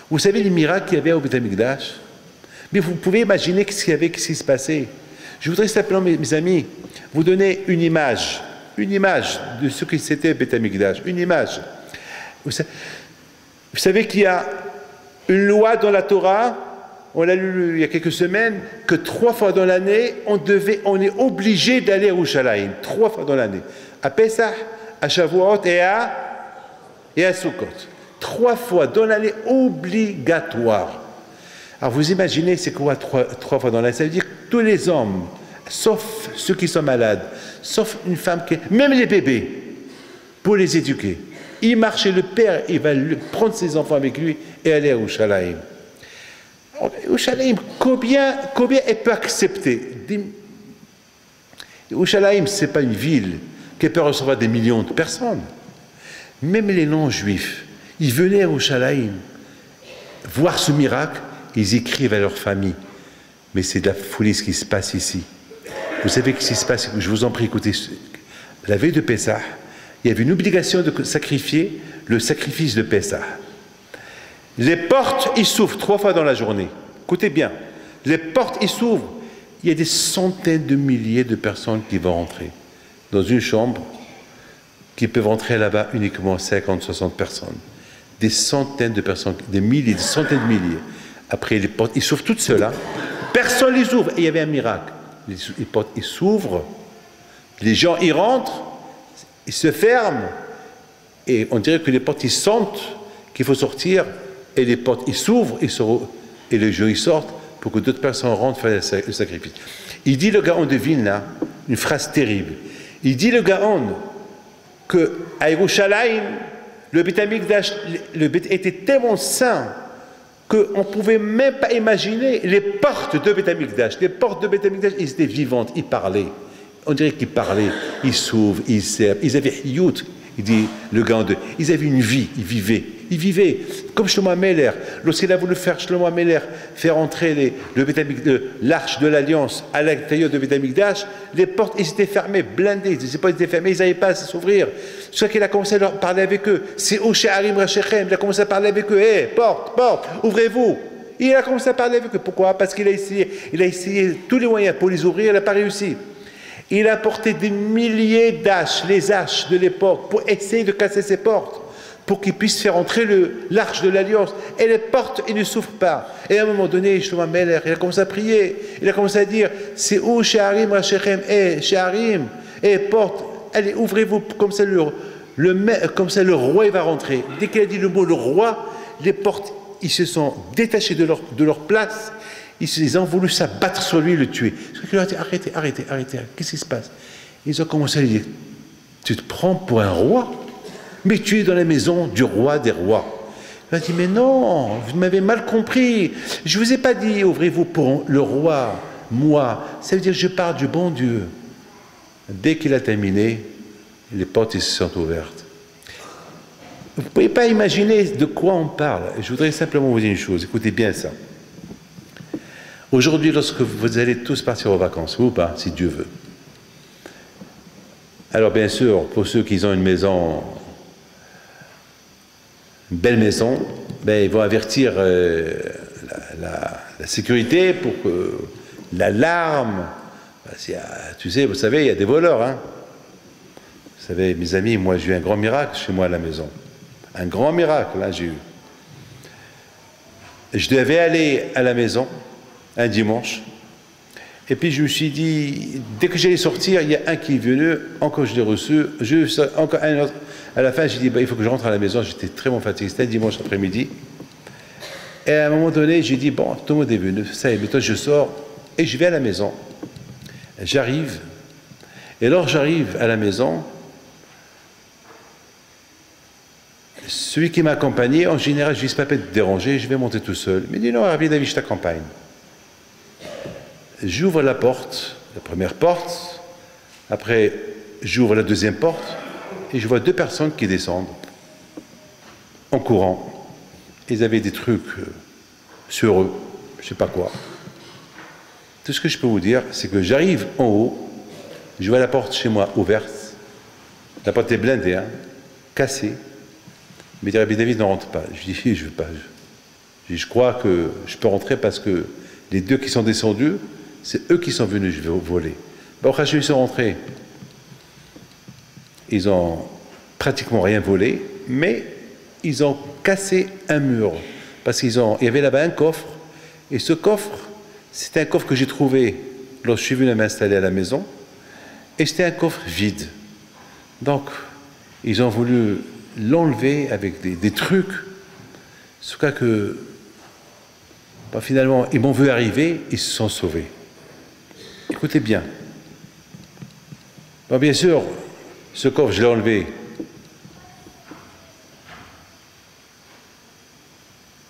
Vous savez les miracles qu'il y avait au Beth Amikdash? Mais vous pouvez imaginer ce qui se passait. Je voudrais simplement, mes amis, vous donner une image de ce que c'était Beth Amikdash, une image. Vous savez qu'il y a une loi dans la Torah, on l'a lu il y a quelques semaines, que 3 fois dans l'année, on est obligé d'aller à Yerushalayim, 3 fois dans l'année. À Pesach, à Shavuot et à Sukkot. 3 fois dans l'année, obligatoire. Alors vous imaginez, c'est quoi 3 fois dans l'année? Ça veut dire que tous les hommes, sauf ceux qui sont malades, sauf une femme même les bébés, pour les éduquer. Il marche et le père, il va prendre ses enfants avec lui et aller à Yerushalayim. Yerushalayim, combien elle peut accepter? Yerushalayim, ce n'est pas une ville qui peut recevoir des millions de personnes. Même les non-juifs, ils venaient à Yerushalayim voir ce miracle, ils écrivent à leur famille. Mais c'est de la folie ce qui se passe ici. Vous savez ce qui se passe? Je vous en prie, écoutez. La veille de Pessah, il y avait une obligation de sacrifier le sacrifice de Pessah. Les portes, ils s'ouvrent 3 fois dans la journée. Écoutez bien. Les portes, ils s'ouvrent. Il y a des centaines de milliers de personnes qui vont rentrer dans une chambre qui peuvent rentrer là-bas uniquement 50, 60 personnes. Des centaines de personnes, des milliers, des centaines de milliers. Après, les portes, ils s'ouvrent toutes seules. Hein. Personne les ouvre. Et il y avait un miracle. Les portes, ils s'ouvrent. Les gens, ils rentrent. Ils se ferment. Et on dirait que les portes, ils sentent qu'il faut sortir. Et les portes, ils s'ouvrent. Et les gens, ils sortent pour que d'autres personnes rentrent faire le sacrifice. Il dit, le Gaon de Vilna, une phrase terrible. Il dit, le Gaon, qu'à Yerushalayim, le Beit HaMikdash était tellement saint qu'on ne pouvait même pas imaginer les portes de Beit HaMikdash. Les portes de Beit HaMikdash, ils étaient vivantes, ils parlaient. On dirait qu'ils parlaient, ils s'ouvrent, ils servent. Ils avaient Hiyut, il dit le Gaon de. Ils avaient une vie, ils vivaient. Ils vivaient. Comme Shlomo HaMelech, lorsqu'il a voulu faire Shlomo HaMelech, faire entrer l'arche de l'Alliance à l'intérieur de Beit HaMikdash, les portes, ils étaient fermées, blindées. Les portes étaient fermées, ils n'avaient pas à s'ouvrir. Soit qu'il a commencé à leur parler avec eux. C'est She'arim Rashechem, il a commencé à parler avec eux. Hé, porte, ouvrez-vous. Il a commencé à parler avec eux. Pourquoi? Parce qu'il a essayé tous les moyens pour les ouvrir, il n'a pas réussi. Il a porté des milliers d'âches, les haches de l'époque, pour essayer de casser ces portes, pour qu'ils puissent faire entrer l'arche de l'Alliance. Et les portes, ils ne s'ouvrent pas. Et à un moment donné, Shlomo HaMelech, il a commencé à prier. Il a commencé à dire, c'est où She'arim Rashechem? She'arim, porte, allez, ouvrez-vous, comme ça le roi il va rentrer. Dès qu'il a dit le mot le roi, les portes, ils se sont détachés de leur place. Ils ont voulu s'abattre sur lui et le tuer. Il a dit, arrêtez, qu'est-ce qui se passe? Ils ont commencé à lui dire, tu te prends pour un roi? Mais tu es dans la maison du roi des rois. Il a dit, mais non, vous m'avez mal compris. Je ne vous ai pas dit, ouvrez-vous pour le roi, moi. Ça veut dire, je parle du bon Dieu. Dès qu'il a terminé, les portes se sont ouvertes. Vous ne pouvez pas imaginer de quoi on parle. Je voudrais simplement vous dire une chose, écoutez bien ça. Aujourd'hui, lorsque vous allez tous partir aux vacances, vous ou pas, si Dieu veut. Alors bien sûr, pour ceux qui ont une maison, une belle maison, ben, ils vont avertir la sécurité pour que l'alarme, tu sais, vous savez, il y a des voleurs. Hein. Vous savez, mes amis, moi j'ai eu un grand miracle chez moi à la maison. Un grand miracle, là j'ai eu. Je devais aller à la maison un dimanche, et puis je me suis dit, dès que j'allais sortir, il y a un qui est venu, encore je l'ai reçu, encore un autre. À la fin, j'ai dit, il faut que je rentre à la maison, j'étais très fatigué, c'était un dimanche après-midi. Et à un moment donné, j'ai dit, bon, tout le monde est venu, ça y est, mais toi je sors, et je vais à la maison. J'arrive, et alors j'arrive à la maison, celui qui m'a accompagné, en général, je ne dis pas te déranger, je vais monter tout seul. Mais il dit, non, Rabbi David, je t'accompagne. J'ouvre la porte, la première porte, après j'ouvre la deuxième porte, et je vois 2 personnes qui descendent en courant. Ils avaient des trucs sur eux, je ne sais pas quoi. Tout ce que je peux vous dire, c'est que j'arrive en haut, je vois la porte chez moi ouverte, la porte est blindée, hein, cassée. Mais il dit, Rabbi David, ne rentre pas. Je dis, je ne veux pas. Je crois que je peux rentrer parce que les 2 qui sont descendus, c'est eux qui sont venus voler. Bon, ils sont rentrés. Ils ont pratiquement rien volé, mais ils ont cassé un mur. Parce qu'il y avait là-bas un coffre, et ce coffre, c'était un coffre que j'ai trouvé lorsque je suis venu m'installer à la maison, et c'était un coffre vide. Donc, ils ont voulu l'enlever avec des trucs, ce cas que finalement ils m'ont vu arriver, ils se sont sauvés. Écoutez bien. Bon, bien sûr, ce coffre, je l'ai enlevé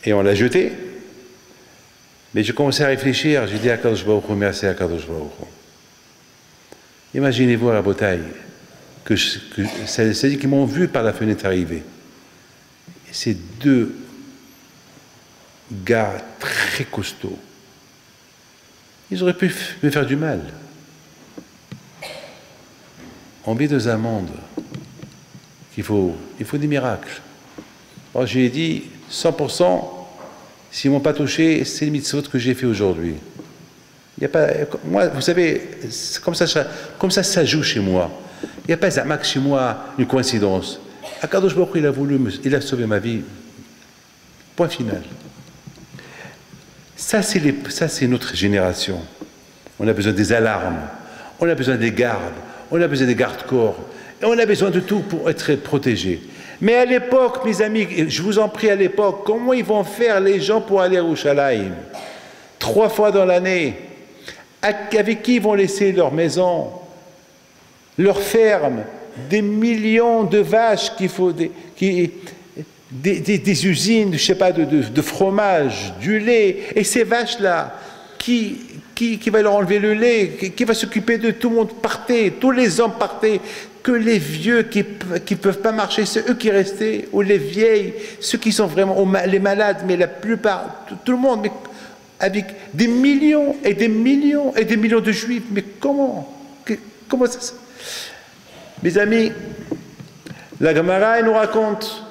et on l'a jeté. Mais j'ai commencé à réfléchir, j'ai dit à Kadosh Baruch Hu, merci à Kadosh Baruch Hu. Imaginez-vous à la bataille, c'est-à-dire qu'ils m'ont vu par la fenêtre arriver. Et ces deux gars très costauds, ils auraient pu me faire du mal. On vit dans un monde qu'il faut des miracles. Alors j'ai dit, 100%, s'ils ne m'ont pas touché, c'est le mitzvot que j'ai fait aujourd'hui. Il y a pas, moi, vous savez, comme ça, ça joue chez moi. Il n'y a pas un max chez moi, une coïncidence. Akadosh Baruch Hu, il a sauvé ma vie. Point final. Ça, c'est notre génération. On a besoin des alarmes, on a besoin des gardes, on a besoin des gardes-corps, et on a besoin de tout pour être protégé. Mais à l'époque, mes amis, je vous en prie, à l'époque, comment ils vont faire les gens pour aller à Yerushalayim 3 fois dans l'année? Avec qui ils vont laisser leur maison, leur ferme, des millions de vaches qu'il faut, des usines, je sais pas, de fromage, du lait, et ces vaches-là, qui va leur enlever le lait, qui va s'occuper de tout le monde partait, tous les hommes partaient, que les vieux qui ne peuvent pas marcher, c'est eux qui restaient, ou les vieilles, ceux qui sont vraiment les malades, mais la plupart, tout le monde, mais avec des millions et des millions et des millions de juifs, mais comment ça? Mes amis, la Gemara nous raconte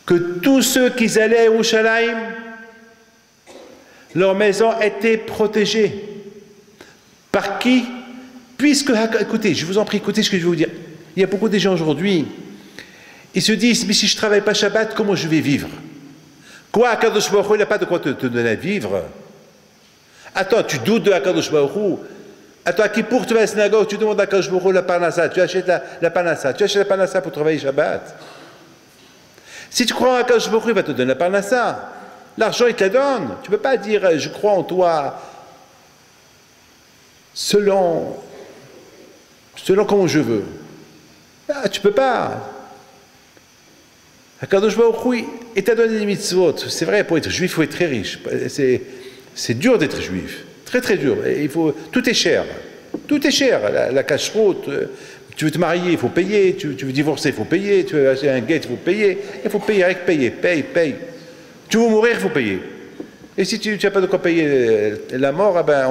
que tous ceux qui allaient à Yerushalayim, leur maison était protégée. Par qui? Puisque, écoutez, je vous en prie, écoutez ce que je vais vous dire. Il y a beaucoup de gens aujourd'hui, ils se disent, mais si je ne travaille pas Shabbat, comment je vais vivre? Quoi, Akadosh Baruch Hu, il n'a pas de quoi te donner à vivre? Attends, tu doutes de Akadosh Baruch Hu? Attends, à qui pour tu vas à la synagogue, tu demandes à Akadosh Baruch Hu la parnassa, tu achètes la parnassa, pour travailler Shabbat. Si tu crois en Akadosh Baruch Hu, il va te donner la parnassa. L'argent, il te la donne. Tu ne peux pas dire, je crois en toi, selon comment je veux. Ah, tu ne peux pas. Akadosh Baruch Hu, il t'a donné des mitzvot. C'est vrai, pour être juif, il faut être très riche. C'est dur d'être juif. Très, très dur. Tout est cher. Tout est cher. La cache-route. Tu veux te marier, il faut payer. Tu veux divorcer, il faut payer. Tu veux acheter un guet, il faut payer. Il faut payer avec payer. Paye. Tu veux mourir, il faut payer. Et si tu n'as pas de quoi payer la mort, eh ben,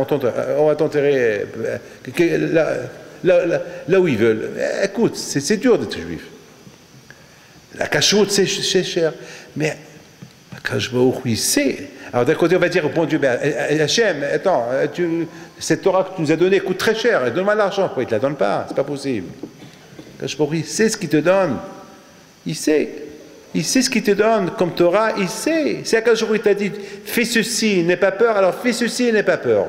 on va t'enterrer là où ils veulent. Écoute, c'est dur d'être juif. La cache-route, c'est cher. Mais Akadosh Baruch Hu, il sait. Alors d'un côté, on va dire, bon Dieu, ben, Hachem, attends, cette Torah que tu nous as donnée coûte très cher, donne-moi l'argent. Pourquoi il ne te la donne pas? C'est pas possible. Akadosh Baruch Hu, il sait ce qu'il te donne. Il sait. Il sait ce qu'il te donne comme Torah, il sait. C'est Akadosh Baruch Hu t'a dit, fais ceci, n'aie pas peur, alors fais ceci, n'aie pas peur.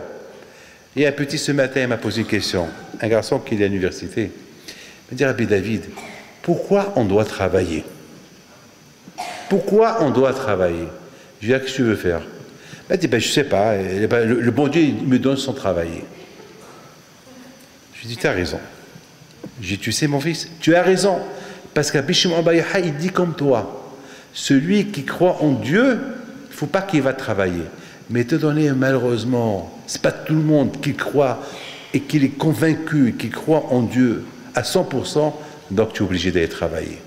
Et un petit ce matin m'a posé une question, un garçon qui est à l'université. Il m'a dit, Rabbi David, pourquoi on doit travailler? Pourquoi on doit travailler? Je lui ai dit, qu'est-ce que tu veux faire? Il m'a dit, je ne sais pas, le bon Dieu il me donne sans travailler. Je lui ai dit, tu as raison. Je lui ai dit, tu sais mon fils, tu as raison. Parce qu'Rabbi Shimon bar Yochai, il dit comme toi, celui qui croit en Dieu, il ne faut pas qu'il va travailler. Mais te donner, malheureusement, ce n'est pas tout le monde qui croit et qui est convaincu, qui croit en Dieu à 100%, donc tu es obligé d'aller travailler.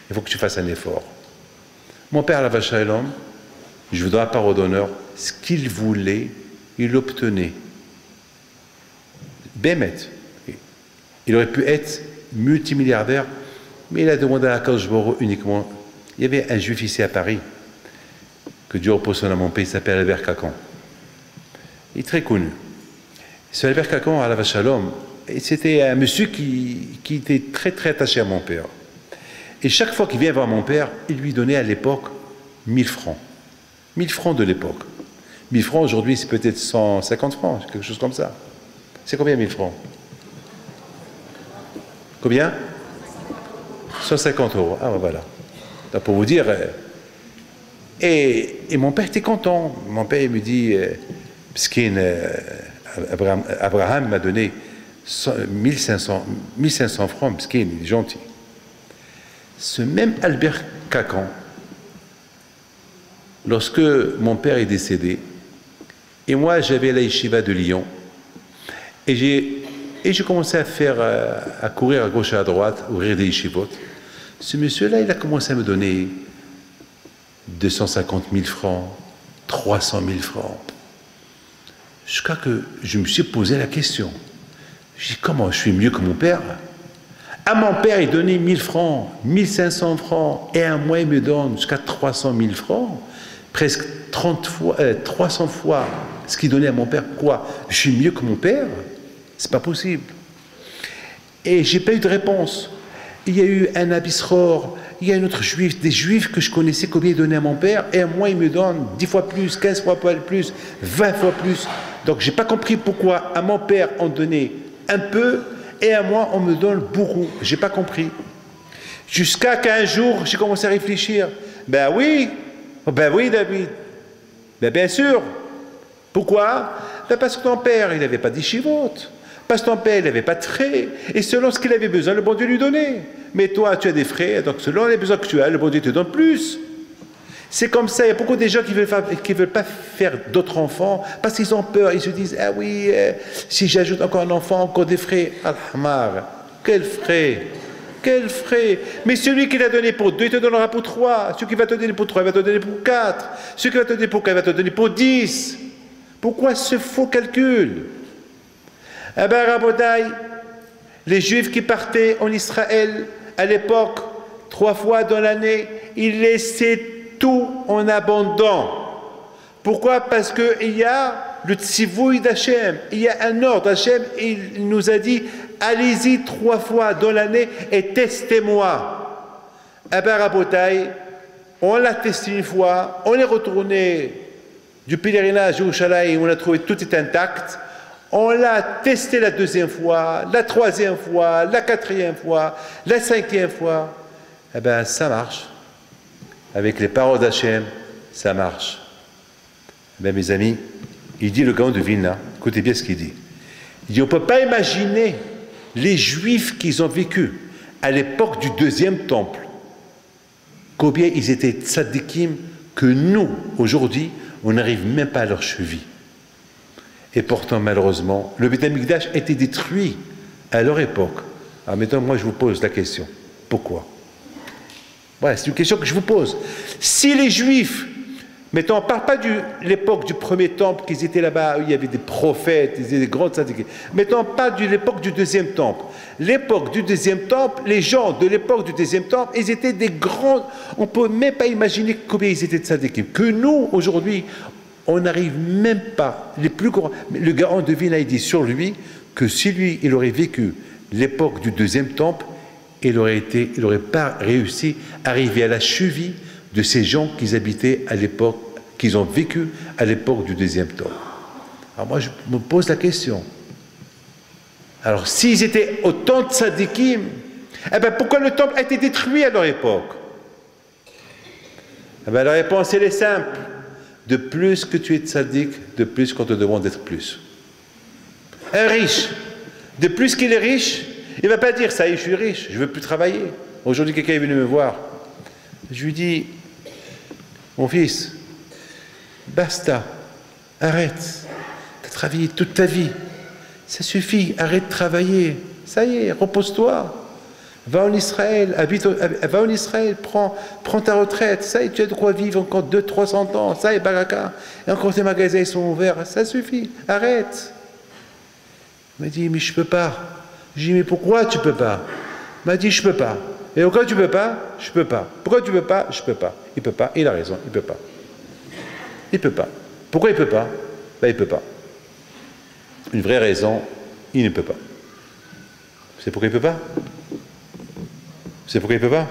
Il faut que tu fasses un effort. Mon père, Alav Shalom, je vous donne la parole d'honneur, ce qu'il voulait, il l'obtenait. Bémet. Il aurait pu être multimilliardaire, mais il a demandé à Akadosh Baruch Hu uniquement. Il y avait un juif ici à Paris, que Dieu repose son âme en paix, il s'appelle Albert Cacan. Il est très connu. Ce Albert Cacan, Alav Shalom, c'était un monsieur qui était très très attaché à mon père. Et chaque fois qu'il vient voir mon père, il lui donnait à l'époque 1000 francs. 1000 francs de l'époque. 1000 francs aujourd'hui, c'est peut-être 150 francs, quelque chose comme ça. C'est combien 1000 francs? Combien? 150 €. Ah, voilà. Donc, pour vous dire. Et mon père était content. Mon père il me dit, Abraham m'a donné 1500 francs, Pskin, il est gentil. Ce même Albert Cacan, lorsque mon père est décédé, et moi j'avais la yeshiva de Lyon, et j'ai commencé à courir à gauche et à droite, ouvrir des yeshivot. Ce monsieur-là, il a commencé à me donner 250 000 francs, 300 000 francs. Jusqu'à que je me suis posé la question. Je dis, comment je suis mieux que mon père? À mon père, il donnait 1000 francs, 1500 francs, et un mois, il me donne jusqu'à 300 000 francs, presque 300 fois ce qu'il donnait à mon père. Quoi? Je suis mieux que mon père? C'est pas possible. Et j'ai pas eu de réponse. Il y a eu un Abisror, il y a un autre juif, des juifs que je connaissais, combien il donnait à mon père, et à moi, il me donne 10 fois plus, 15 fois plus, 20 fois plus. Donc, j'ai pas compris pourquoi à mon père, on donnait un peu, et à moi, on me donne beaucoup. J'ai pas compris. Jusqu'à qu'un jour, j'ai commencé à réfléchir. Ben oui, David. Ben bien sûr. Pourquoi? Ben parce que ton père, il n'avait pas d'yeshivot. Parce que ton père, il n'avait pas de frais. Et selon ce qu'il avait besoin, le bon Dieu lui donnait. Mais toi, tu as des frais, donc selon les besoins que tu as, le bon Dieu te donne plus. C'est comme ça. Il y a beaucoup de gens qui ne veulent pas faire d'autres enfants parce qu'ils ont peur. Ils se disent, ah oui, si j'ajoute encore un enfant, encore des frais. Al-Hamar, quels frais? Quels frais? Mais celui qui l'a donné pour 2, il te donnera pour 3. Celui qui va te donner pour 3, il va te donner pour 4. Celui qui va te donner pour 4, il va te donner pour 10. Pourquoi ce faux calcul? Eh bien, Rabotai, les Juifs qui partaient en Israël à l'époque, 3 fois dans l'année, ils laissaient tout en abondant. Pourquoi? Parce qu'il y a le tzivouï d'Hachem, il y a un ordre d'Hachem, il nous a dit, allez-y 3 fois dans l'année et testez-moi. Eh bien, Rabotai, on l'a testé une fois, on est retourné du pèlerinage au Yerushalayim, on a trouvé tout est intact. On l'a testé la 2e fois, la 3e fois, la 4e fois, la 5e fois. Eh bien, ça marche. Avec les paroles d'Hachem, ça marche. Eh bien, mes amis, il dit le Gaon de Vilna, écoutez bien ce qu'il dit. Il dit, on ne peut pas imaginer les Juifs qu'ils ont vécu à l'époque du 2e temple, combien ils étaient tzadikim que nous, aujourd'hui, on n'arrive même pas à leur cheville. Et pourtant, malheureusement, le Beth Amikdash a été détruit à leur époque. Alors maintenant, moi, je vous pose la question. Pourquoi? Voilà, c'est une question que je vous pose. Si les Juifs, mettons, on ne parle pas de l'époque du 1er temple, qu'ils étaient là-bas, où il y avait des prophètes, ils étaient des grands tzadikim. Mettons, pas de l'époque du 2e temple. L'époque du 2e temple, les gens de l'époque du 2e temple, ils étaient des grands... On ne peut même pas imaginer combien ils étaient tzadikim. Que nous, aujourd'hui, on n'arrive même pas, les plus grands... Le Gaon de Vilna, il dit sur lui que si lui, il aurait vécu l'époque du 2e temple, il n'aurait pas réussi à arriver à la cheville de ces gens qui habitaient à l'époque, qu'ils ont vécu à l'époque du 2e temple. Alors moi, je me pose la question. Alors, s'ils étaient autant de tzadikim, eh bien, pourquoi le temple a été détruit à leur époque? Eh bien, la réponse, elle est simple. De plus que tu es tzaddik, de plus qu'on te demande d'être plus. Un riche, de plus qu'il est riche, il ne va pas dire, ça y est, je suis riche, je ne veux plus travailler. Aujourd'hui, quelqu'un est venu me voir. Je lui dis, mon fils, basta, arrête. Tu as travaillé toute ta vie. Ça suffit, arrête de travailler. Ça y est, repose-toi. Va en Israël, va en Israël, prends ta retraite. Ça y est, tu as de quoi vivre encore 200-300 ans. Ça y est, baraka. Et encore tes magasins sont ouverts. Ça suffit, arrête. Il m'a dit, mais je ne peux pas. J'ai dit, mais pourquoi tu ne peux pas? Il m'a dit, je ne peux pas. Et pourquoi tu ne peux pas? Je ne peux pas. Pourquoi tu ne peux pas? Je ne peux pas. Il ne peut pas. Il a raison, il ne peut pas. Il ne peut pas. Pourquoi il ne peut pas? Ben, il ne peut pas. Une vraie raison, il ne peut pas. C'est pourquoi il ne peut pas? C'est pourquoi il ne peut pas?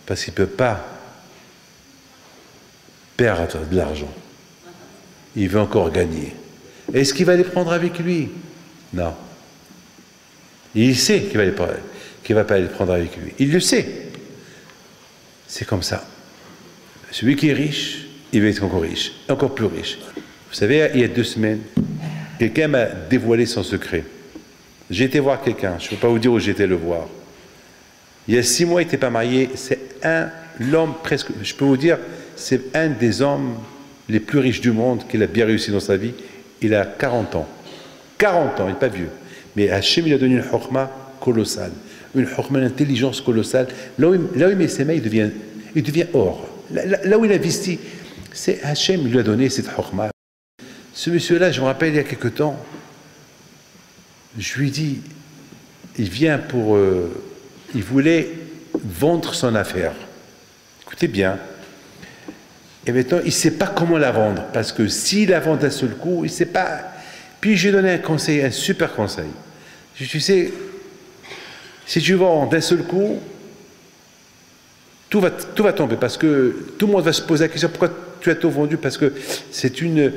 Parce qu'il ne peut pas perdre de l'argent. Il veut encore gagner. Est-ce qu'il va les prendre avec lui? Non. Il sait qu'il ne va pas les prendre avec lui. Il le sait. C'est comme ça. Celui qui est riche, il va être encore riche, encore plus riche. Vous savez, il y a 2 semaines, quelqu'un m'a dévoilé son secret. J'ai été voir quelqu'un, je ne peux pas vous dire où j'étais le voir. Il y a 6 mois, il n'était pas marié. C'est l'homme presque, je peux vous dire, c'est un des hommes les plus riches du monde, qu'il a bien réussi dans sa vie. Il a 40 ans. 40 ans, il n'est pas vieux. Mais Hachem, il a donné une chokhma colossale. Une chokhma, une intelligence colossale. Là où il met ses mains, il devient or. Là où il investit, c'est Hachem, il lui a donné cette chokhma. Ce monsieur-là, je me rappelle, il y a quelque temps, je lui dis, il vient pour... il voulait vendre son affaire. Écoutez bien. Et maintenant, il ne sait pas comment la vendre. Parce que s'il la vend d'un seul coup, il ne sait pas. Puis je lui ai donné un conseil, un super conseil. Je tu sais, si tu vends d'un seul coup, tout va tomber. Parce que tout le monde va se poser la question, pourquoi tu as tout vendu? Parce que c'est une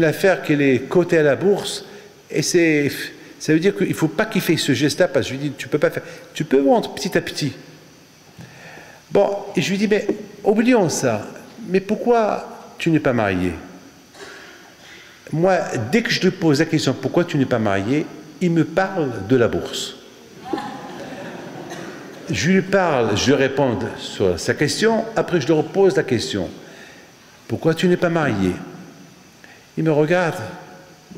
affaire qui est cotée à la bourse. Et ça veut dire qu'il ne faut pas qu'il fasse ce geste-là. Parce que je lui dis, tu peux pas faire. Tu peux vendre petit à petit. Bon, et je lui dis, mais oublions ça. Mais pourquoi tu n'es pas marié? Moi, dès que je lui pose la question, pourquoi tu n'es pas marié, il me parle de la bourse. Je lui parle, je lui réponds sur sa question, après je lui repose la question. Pourquoi tu n'es pas marié? Il me regarde,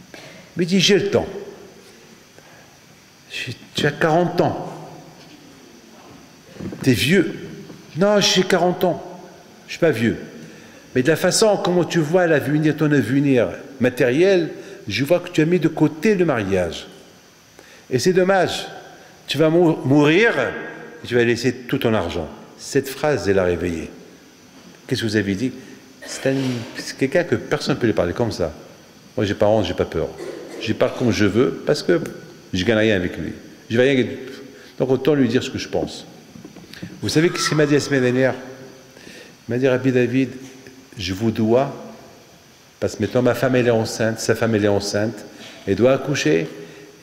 il me dit, j'ai le temps. Tu as 40 ans. Tu es vieux. Non, j'ai 40 ans. Je ne suis pas vieux. Mais de la façon comment tu vois ton avenir matériel, je vois que tu as mis de côté le mariage. Et c'est dommage. Tu vas mourir et tu vas laisser tout ton argent. Cette phrase, elle a réveillé. Qu'est-ce que vous avez dit? C'est quelqu'un que personne ne peut lui parler comme ça. Moi, j'ai pas honte, j'ai pas peur. Je parle comme je veux parce que je ne gagne rien avec lui. Je vais rien gagner. Donc autant lui dire ce que je pense. Vous savez ce qu'il m'a dit la semaine dernière? Il m'a dit, Rabbi David, je vous dois, parce que maintenant ma femme elle est enceinte, sa femme elle est enceinte, elle doit accoucher,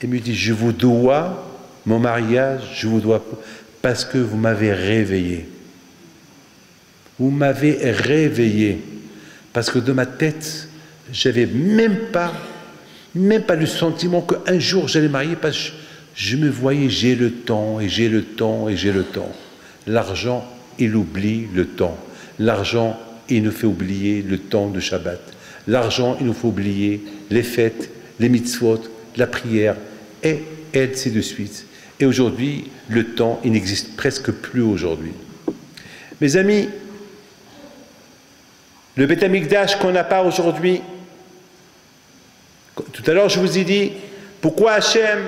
il me dit, je vous dois mon mariage, je vous dois, parce que vous m'avez réveillé. Vous m'avez réveillé, parce que de ma tête, j'avais même pas le sentiment qu'un jour j'allais marier, parce que je me voyais, j'ai le temps, et j'ai le temps, et j'ai le temps. L'argent, il oublie le temps. L'argent, il nous fait oublier le temps de Shabbat. L'argent, il nous fait oublier les fêtes, les mitzvot, la prière, et ainsi de suite. Et aujourd'hui, le temps, il n'existe presque plus aujourd'hui. Mes amis, le Beth Amikdash qu'on n'a pas aujourd'hui, tout à l'heure je vous ai dit, pourquoi Hachem,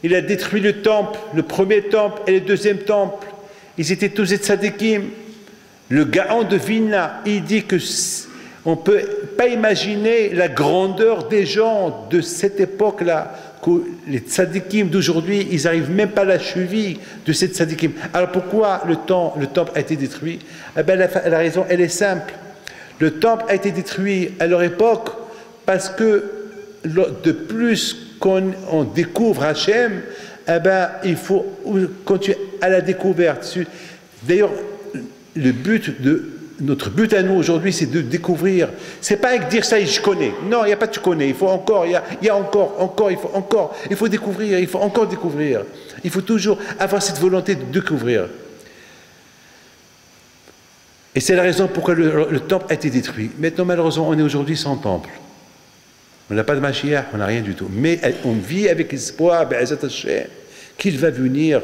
il a détruit le temple, le premier temple et le deuxième temple. Ils étaient tous des tzadikim. Le Gaon de Vilna, il dit que on ne peut pas imaginer la grandeur des gens de cette époque-là, que les tzadikim d'aujourd'hui, ils n'arrivent même pas à la cheville de ces tzadikim. Alors pourquoi le temple a été détruit? Eh bien, la raison, elle est simple. Le temple a été détruit à leur époque parce que de plus qu'on découvre Hachem, eh ben, il faut continuer à la découverte. D'ailleurs, notre but à nous aujourd'hui, c'est de découvrir. C'est pas avec dire ça, je connais. Non, il n'y a pas de tu connais. Il faut encore, il y a encore, il faut encore. Il faut découvrir, il faut encore découvrir. Il faut toujours avoir cette volonté de découvrir. Et c'est la raison pourquoi le temple a été détruit. Maintenant, malheureusement, on est aujourd'hui sans temple. On n'a pas de Mashiach, on n'a rien du tout. Mais on vit avec l'espoir qu'il va venir.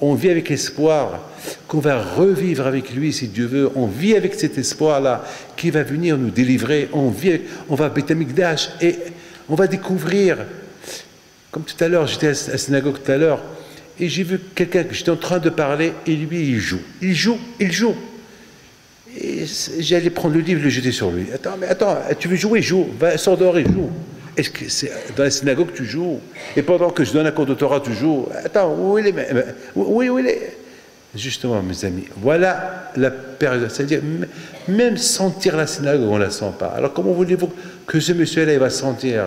On vit avec l'espoir qu'on va revivre avec lui, si Dieu veut. On vit avec cet espoir-là, qu'il va venir nous délivrer. On va à Beth Amikdash et on va découvrir. Comme tout à l'heure, j'étais à la synagogue tout à l'heure, et j'ai vu quelqu'un que j'étais en train de parler, et lui, il joue. Il joue. Et j'allais prendre le livre et le jeter sur lui. Attends, tu veux jouer? Joue. Va, sors dehors et joue. Est-ce que c'est dans la synagogue tu joues? Et pendant que je donne un cours de Torah, tu joues? Attends, où il est? Où il est? Justement, mes amis, voilà la période. C'est-à-dire, même sentir la synagogue, on ne la sent pas. Alors, comment voulez-vous que ce monsieur-là, il va sentir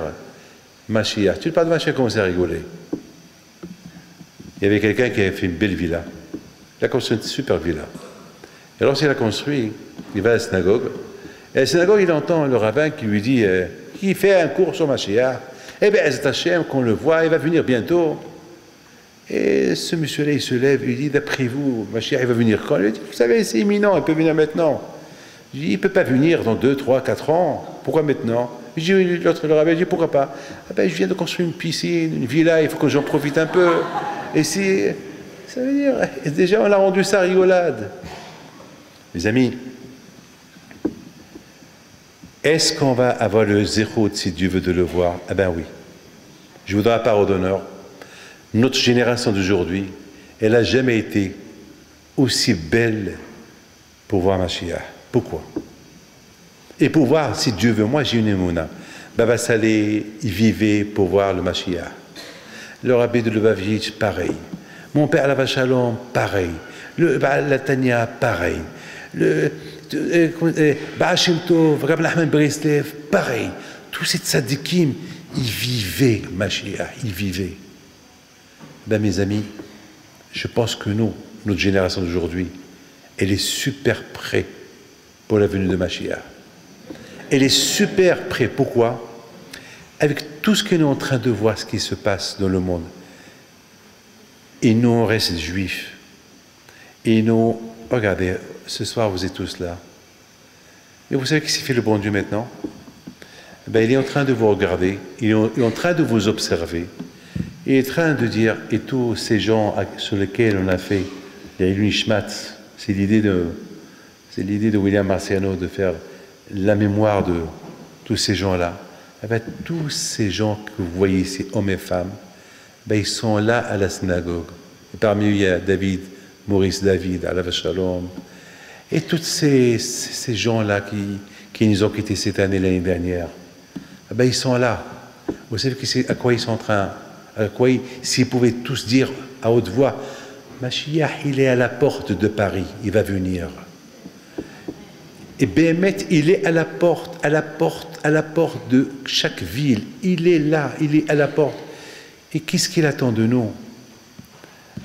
Mashiach? Tu parles de Mashiach, commence à rigoler. Il y avait quelqu'un qui avait fait une belle villa. Il a construit une super villa. Et lorsqu'il a construit, il va à la synagogue. Et à la synagogue, il entend le rabbin qui lui dit, qui fait un cours sur Mashiach. Eh bien, Ezrat Hashem, qu'on le voit, il va venir bientôt. Et ce monsieur-là, il se lève, il dit, d'après vous, Mashiach, il va venir quand? Il dit, vous savez, c'est imminent, il peut venir maintenant. Je dis, il ne peut pas venir dans 2, 3, 4 ans. Pourquoi maintenant? Je dis, l'autre le rabbin dit, pourquoi pas? Ah ben, je viens de construire une piscine, une villa, il faut que j'en profite un peu. Et si, ça veut dire, déjà, on a rendu ça rigolade. Mes amis, est-ce qu'on va avoir le zéro si Dieu veut de le voir? Ah ben oui. Je vous donne la parole d'honneur. Notre génération d'aujourd'hui, elle n'a jamais été aussi belle pour voir Mashiach. Pourquoi? Et pour voir si Dieu veut, moi j'ai une émouna. Baba Saleh, il vivait pour voir le Mashiach. Le Rabbi de Lubavitch, pareil. Mon père Lava Shalom, pareil. La Tania, pareil. Baal Shem Tov, Rabbi Nachman Breslev, pareil. Tous ces tzadikim, ils vivaient Mashiach, ils vivaient. Ben mes amis, je pense que nous, notre génération d'aujourd'hui, elle est super prête pour la venue de Mashiach. Elle est super prête. Pourquoi? Avec tout ce que nous sommes en train de voir, ce qui se passe dans le monde. Et nous, on reste juifs. Et nous, regardez, ce soir, vous êtes tous là. Et vous savez qu'est-ce qu'il fait le bon Dieu maintenant? Ben, il est en train de vous regarder, il est en train de vous observer. Il est en train de dire, et tous ces gens sur lesquels on a fait les Nishmat, c'est l'idée de William Marciano de faire la mémoire de tous ces gens-là. Eh bien, tous ces gens que vous voyez ici, hommes et femmes, ben, ils sont là à la synagogue. Et parmi eux, il y a David, Maurice David, Alav Shalom, et tous ces gens-là qui nous ont quittés cette année, l'année dernière. Eh bien, ils sont là. Vous savez à quoi ils sont en train, s'ils pouvaient tous dire à haute voix, Mashiach, il est à la porte de Paris, il va venir. Et Béhémet, il est à la porte de chaque ville. Il est là, il est à la porte. Et qu'est-ce qu'il attend de nous?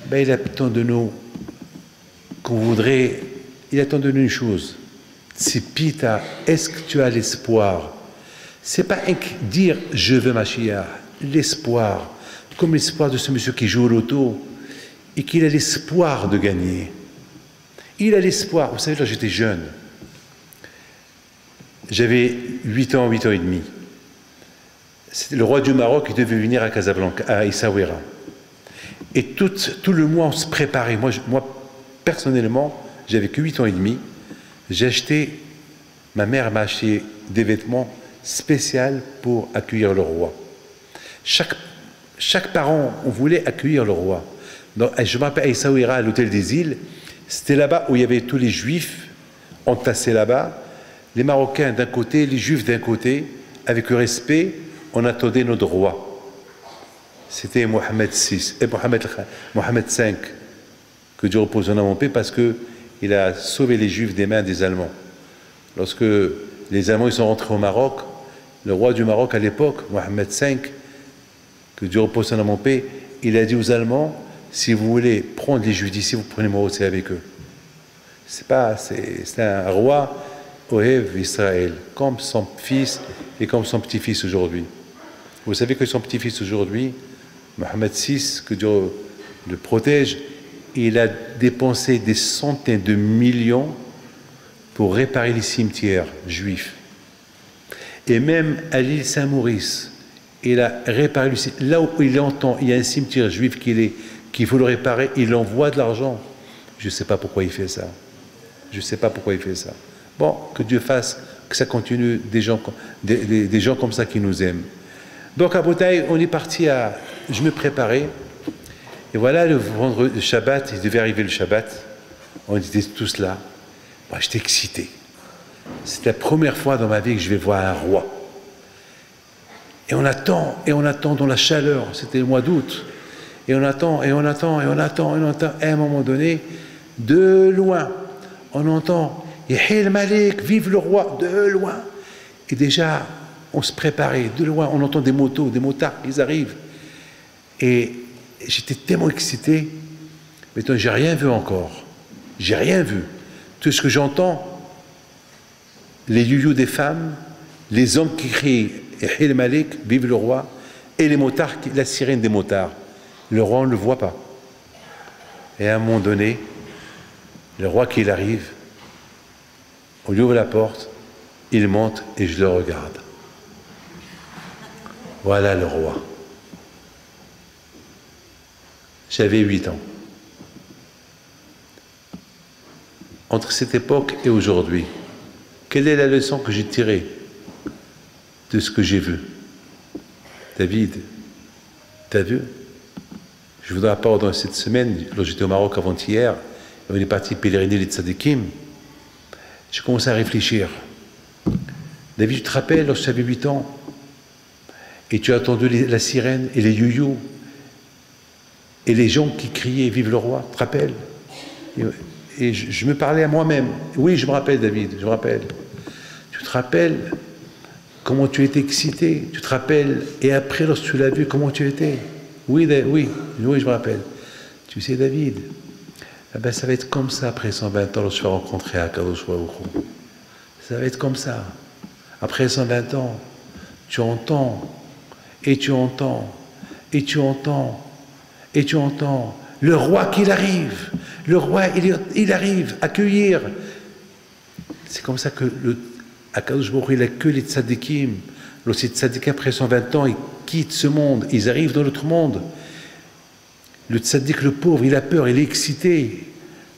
Ben, il attend de nous il attend de nous une chose. C'est Pita, est-ce que tu as l'espoir? C'est pas dire je veux Mashiach, l'espoir, comme l'espoir de ce monsieur qui joue au loto et qu'il a l'espoir de gagner. Il a l'espoir. Vous savez, là j'étais jeune. J'avais 8 ans, 8 ans et demi. C'était le roi du Maroc qui devait venir à Casablanca, à Essaouira. Et tout le mois, on se préparait. Moi personnellement, j'avais que 8 ans et demi. Ma mère m'a acheté des vêtements spéciaux pour accueillir le roi. Chaque parent, on voulait accueillir le roi. Donc, je m'appelle à Essaouira, à l'hôtel des îles. C'était là-bas où il y avait tous les juifs entassés là-bas. Les Marocains d'un côté, les Juifs d'un côté, avec le respect, on attendait notre roi. C'était Mohamed VI, et Mohamed V, que Dieu repose en âme paix, parce qu'il a sauvé les Juifs des mains des Allemands. Lorsque les Allemands ils sont rentrés au Maroc, le roi du Maroc à l'époque, Mohamed V, que Dieu repose en âme paix, il a dit aux Allemands, si vous voulez prendre les Juifs d'ici, vous prenez moi aussi avec eux. C'est un roi Ohev Israël, comme son fils et comme son petit-fils aujourd'hui. Vous savez que son petit-fils aujourd'hui, Mohamed VI, que Dieu le protège, il a dépensé des centaines de millions pour réparer les cimetières juifs. Et même à l'île Saint-Maurice, il a réparé le cimetière. Là où il entend, il y a un cimetière juif qu'il faut le réparer, il envoie de l'argent. Je ne sais pas pourquoi il fait ça. Je ne sais pas pourquoi il fait ça. Bon, que Dieu fasse, que ça continue, des gens comme ça qui nous aiment. Donc à Botaï, on est parti je me préparais. Et voilà, le Shabbat, il devait arriver le Shabbat. On était tous là. Moi, j'étais excité. C'est la première fois dans ma vie que je vais voir un roi. Et on attend dans la chaleur. C'était le mois d'août. Et on attend. Et à un moment donné, de loin, on entend Yahil Malik, vive le roi, de loin. Et déjà, on se préparait, de loin, on entend des motos, des motards, ils arrivent. Et j'étais tellement excité, mais j'ai rien vu encore. J'ai rien vu. Tout ce que j'entends, les youyous des femmes, les hommes qui crient Yahil Malik, vive le roi, et les motards, la sirène des motards. Le roi, on ne le voit pas. Et à un moment donné, le roi qui arrive, on lui ouvre la porte, il monte et je le regarde. Voilà le roi. J'avais 8 ans. Entre cette époque et aujourd'hui, quelle est la leçon que j'ai tirée de ce que j'ai vu? David, t'as vu? Je voudrais pas dans cette semaine, lorsque j'étais au Maroc avant-hier, on est parti pèleriner les tzadikim, j'ai commencé à réfléchir. David, tu te rappelles, lorsque j'avais 8 ans, et tu as entendu la sirène et les youyous, et les gens qui criaient « Vive le roi », tu te rappelles? Et je me parlais à moi-même. Oui, je me rappelle, David, je me rappelle. Tu te rappelles comment tu étais excité? Tu te rappelles, et après, lorsque tu l'as vu, comment tu étais? Oui, oui, je me rappelle. Tu sais, David, eh ben, ça va être comme ça après 120 ans, lorsque tu vas rencontrer Akadosh Baruch Hu. Ça va être comme ça. Après 120 ans, tu entends, et tu entends, et tu entends, et tu entends le roi qu'il arrive. Le roi, il arrive, accueillir. C'est comme ça que Akadosh Baruch Hu, il accueille les tzadikim. Lorsque les tzadikim, après 120 ans, ils quittent ce monde, ils arrivent dans l'autre monde. Le tzadik, le pauvre, il a peur, il est excité.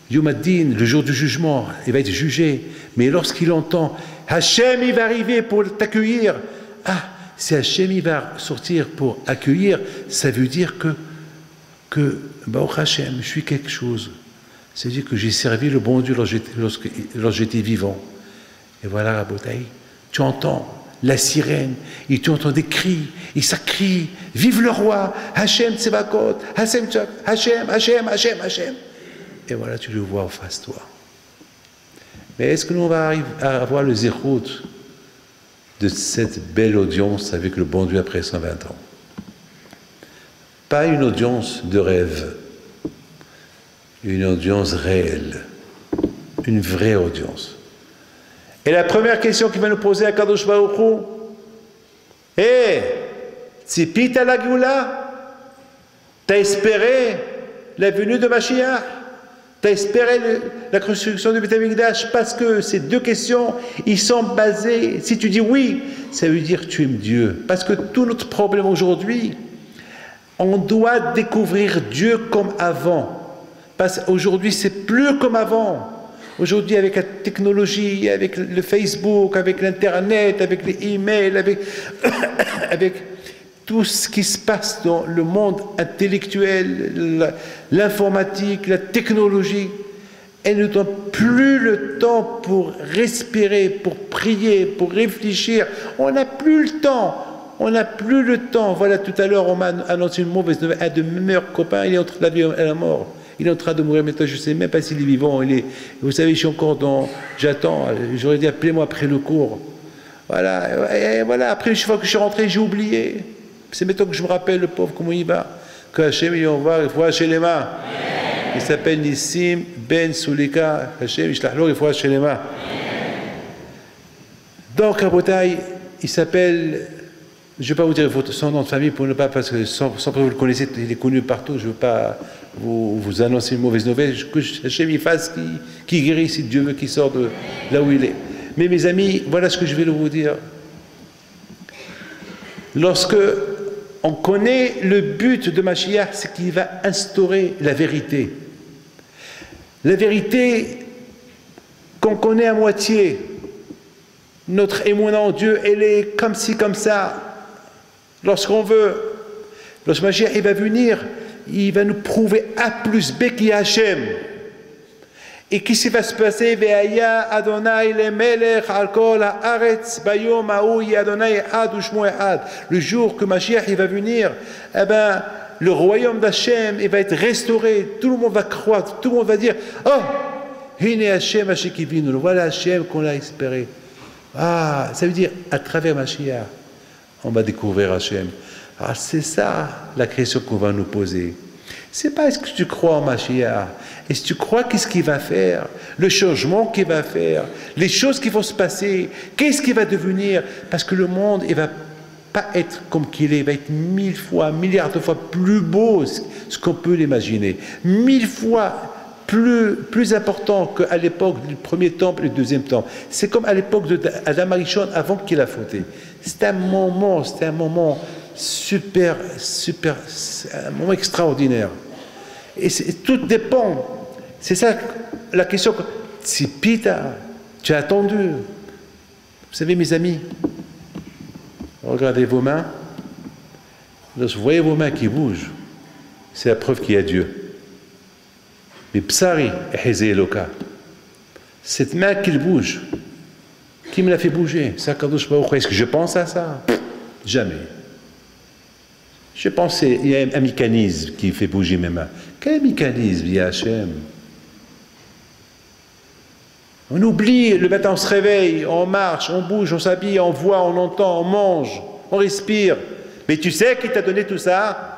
Yom Ad-Din, le jour du jugement, il va être jugé. Mais lorsqu'il entend Hachem, il va arriver pour t'accueillir. Ah, si Hachem, il va sortir pour accueillir, ça veut dire que Baruch Hachem, je suis quelque chose. C'est-à-dire que j'ai servi le bon Dieu lorsque j'étais vivant. Et voilà, Rabotaï, tu entends la sirène, et tu entends des cris, et ça crie, vive le roi, Hachem Tsevakot, Hachem, Hachem, Hachem, Hachem, Hachem. Et voilà, tu le vois en face de toi. Mais est-ce que nous va arriver à avoir le zérout de cette belle audience avec le bon Dieu après 120 ans? Pas une audience de rêve, une audience réelle, une vraie audience. Et la première question qu'il va nous poser à Kadosh Baruch Hu, Tzipita la Géoula, t'as espéré la venue de Mashiach? T'as espéré la construction du Beth Amikdash? Parce que ces deux questions, ils sont basés, si tu dis oui, ça veut dire que tu aimes Dieu. Parce que tout notre problème aujourd'hui, on doit découvrir Dieu comme avant. Parce qu'aujourd'hui, c'est plus comme avant. Aujourd'hui, avec la technologie, avec le Facebook, avec l'Internet, avec les emails, avec tout ce qui se passe dans le monde intellectuel, l'informatique, la technologie, elle ne donne plus le temps pour respirer, pour prier, pour réfléchir. On n'a plus le temps. On n'a plus le temps. Voilà, tout à l'heure, on m'a annoncé une mauvaise nouvelle. Un de mes meilleurs copains, il est entre la vie et la mort. Il est en train de mourir maintenant, je ne sais même pas s'il est vivant. Vous savez, je suis encore dans... J'attends. J'aurais dit, appelez-moi après le cours. Voilà. Et voilà. Après, chaque fois que je suis rentré, j'ai oublié. C'est maintenant que je me rappelle, le pauvre, comment il va. Que Hachem, il envoie, il faut hacher les mains. Il s'appelle Nissim Ben Soulika. Hachem, il faut hacher les mains. Donc, à Botaï, il s'appelle... Je ne vais pas vous dire son nom de famille pour ne pas, parce que sans que vous le connaissez, il est connu partout. Je ne veux pas vous annoncer une mauvaise nouvelle. Que Hachem il fasse qui guérit, si Dieu veut qu'il sorte de là où il est. Mais mes amis, voilà ce que je vais vous dire. Lorsque on connaît le but de Mashiach, c'est qu'il va instaurer la vérité. La vérité qu'on connaît à moitié. Notre émoine en Dieu, elle est comme ci, comme ça. Lorsqu'on veut, lorsque Mashiach il va venir, il va nous prouver A plus B qui est Hachem. Et qu'est-ce qui va se passer? Ve'aya Adonai le melech al kol haaretz bayom ha'u Adonai echad u'shmo echad. Le jour que Mashiach il va venir, eh ben, le royaume d'Hachem il va être restauré. Tout le monde va croire, tout le monde va dire, oh, hine Hachem Hashekivinu. Voilà Hachem qu'on a espéré. Ah, ça veut dire, à travers Mashiach, on va découvrir Hachem. Ah, c'est ça la question qu'on va nous poser. C'est pas est-ce que tu crois en Mashiach, est-ce que tu crois qu'est-ce qu'il va faire, le changement qu'il va faire, les choses qui vont se passer, qu'est-ce qu'il va devenir, parce que le monde, il va pas être comme qu'il est, il va être 1000 fois, milliards de fois plus beau, ce qu'on peut l'imaginer. 1000 fois plus important qu'à l'époque du premier temple et du deuxième temple. C'est comme à l'époque d'Adam Arishon avant qu'il a fauté. C'est un moment super, un moment extraordinaire. Et tout dépend. C'est ça la question. Si Pita, tu as attendu. Vous savez, mes amis, regardez vos mains. Lorsque vous voyez vos mains qui bougent, c'est la preuve qu'il y a Dieu. Mais Psari et Eloka, cette main qui bouge, qui me l'a fait bouger? Est-ce que je pense à ça? Jamais. Je pense qu'il y a un mécanisme qui fait bouger mes mains. Quel mécanisme? Il y a Hachem. On oublie, le matin on se réveille, on marche, on bouge, on s'habille, on voit, on entend, on mange, on respire. Mais tu sais qui t'a donné tout ça?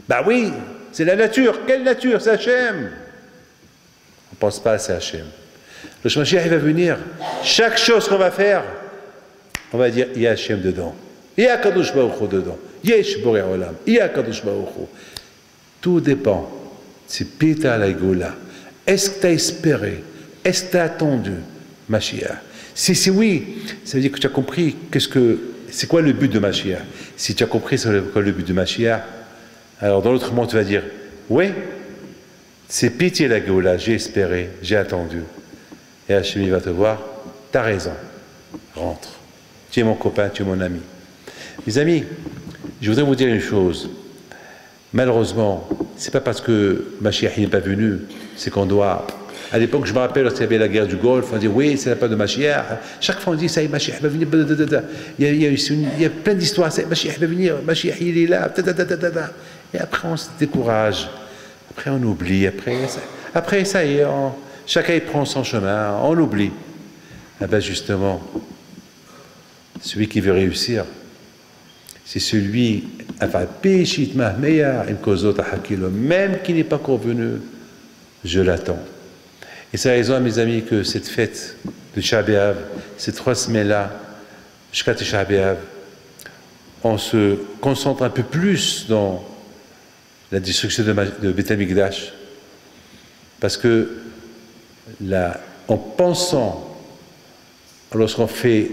Ben oui, c'est la nature. Quelle nature? C'est Hachem. On ne pense pas à c'est Hachem. Le Mashiach il va venir. Chaque chose qu'on va faire, on va dire, il y a Hachem dedans. Il y a Kadosh Baruch Hu dedans. Il y a Shborei Olam. Il y a Kadosh Baruch Hu. Tout dépend. C'est Pita la Goula. Est-ce que tu as espéré? Est-ce que tu as attendu Mashiach? Si oui, ça veut dire que tu as compris c'est quoi le but de Mashiach. Si tu as compris c'est quoi le but de Mashiach, alors dans l'autre monde tu vas dire, oui, c'est pitié la Géoula, j'ai espéré, j'ai attendu. Et Hachem va te voir, tu as raison, rentre. Tu es mon copain, tu es mon ami. Mes amis, je voudrais vous dire une chose. Malheureusement, c'est pas parce que Mashiach n'est pas venu, c'est qu'on doit... À l'époque, je me rappelle, lorsqu'il y avait la guerre du Golfe, on dit oui, c'est pas de Mashiach. Chaque fois, on dit ça y est, Mashiach va venir. Il y a plein d'histoires, Mashiach va venir, Mashiach il est là. Et après, on se décourage. Après, on oublie. Après ça y est, chacun prend son chemin, on oublie. Ah ben justement, celui qui veut réussir, c'est celui, enfin, même qui n'est pas encore venu, je l'attends. Et c'est la raison, mes amis, que cette fête de Tisha B'Av, ces 3 semaines-là, jusqu'à Tisha B'Av, on se concentre un peu plus dans la destruction de Beth Amikdash. Parce que, en pensant, lorsqu'on fait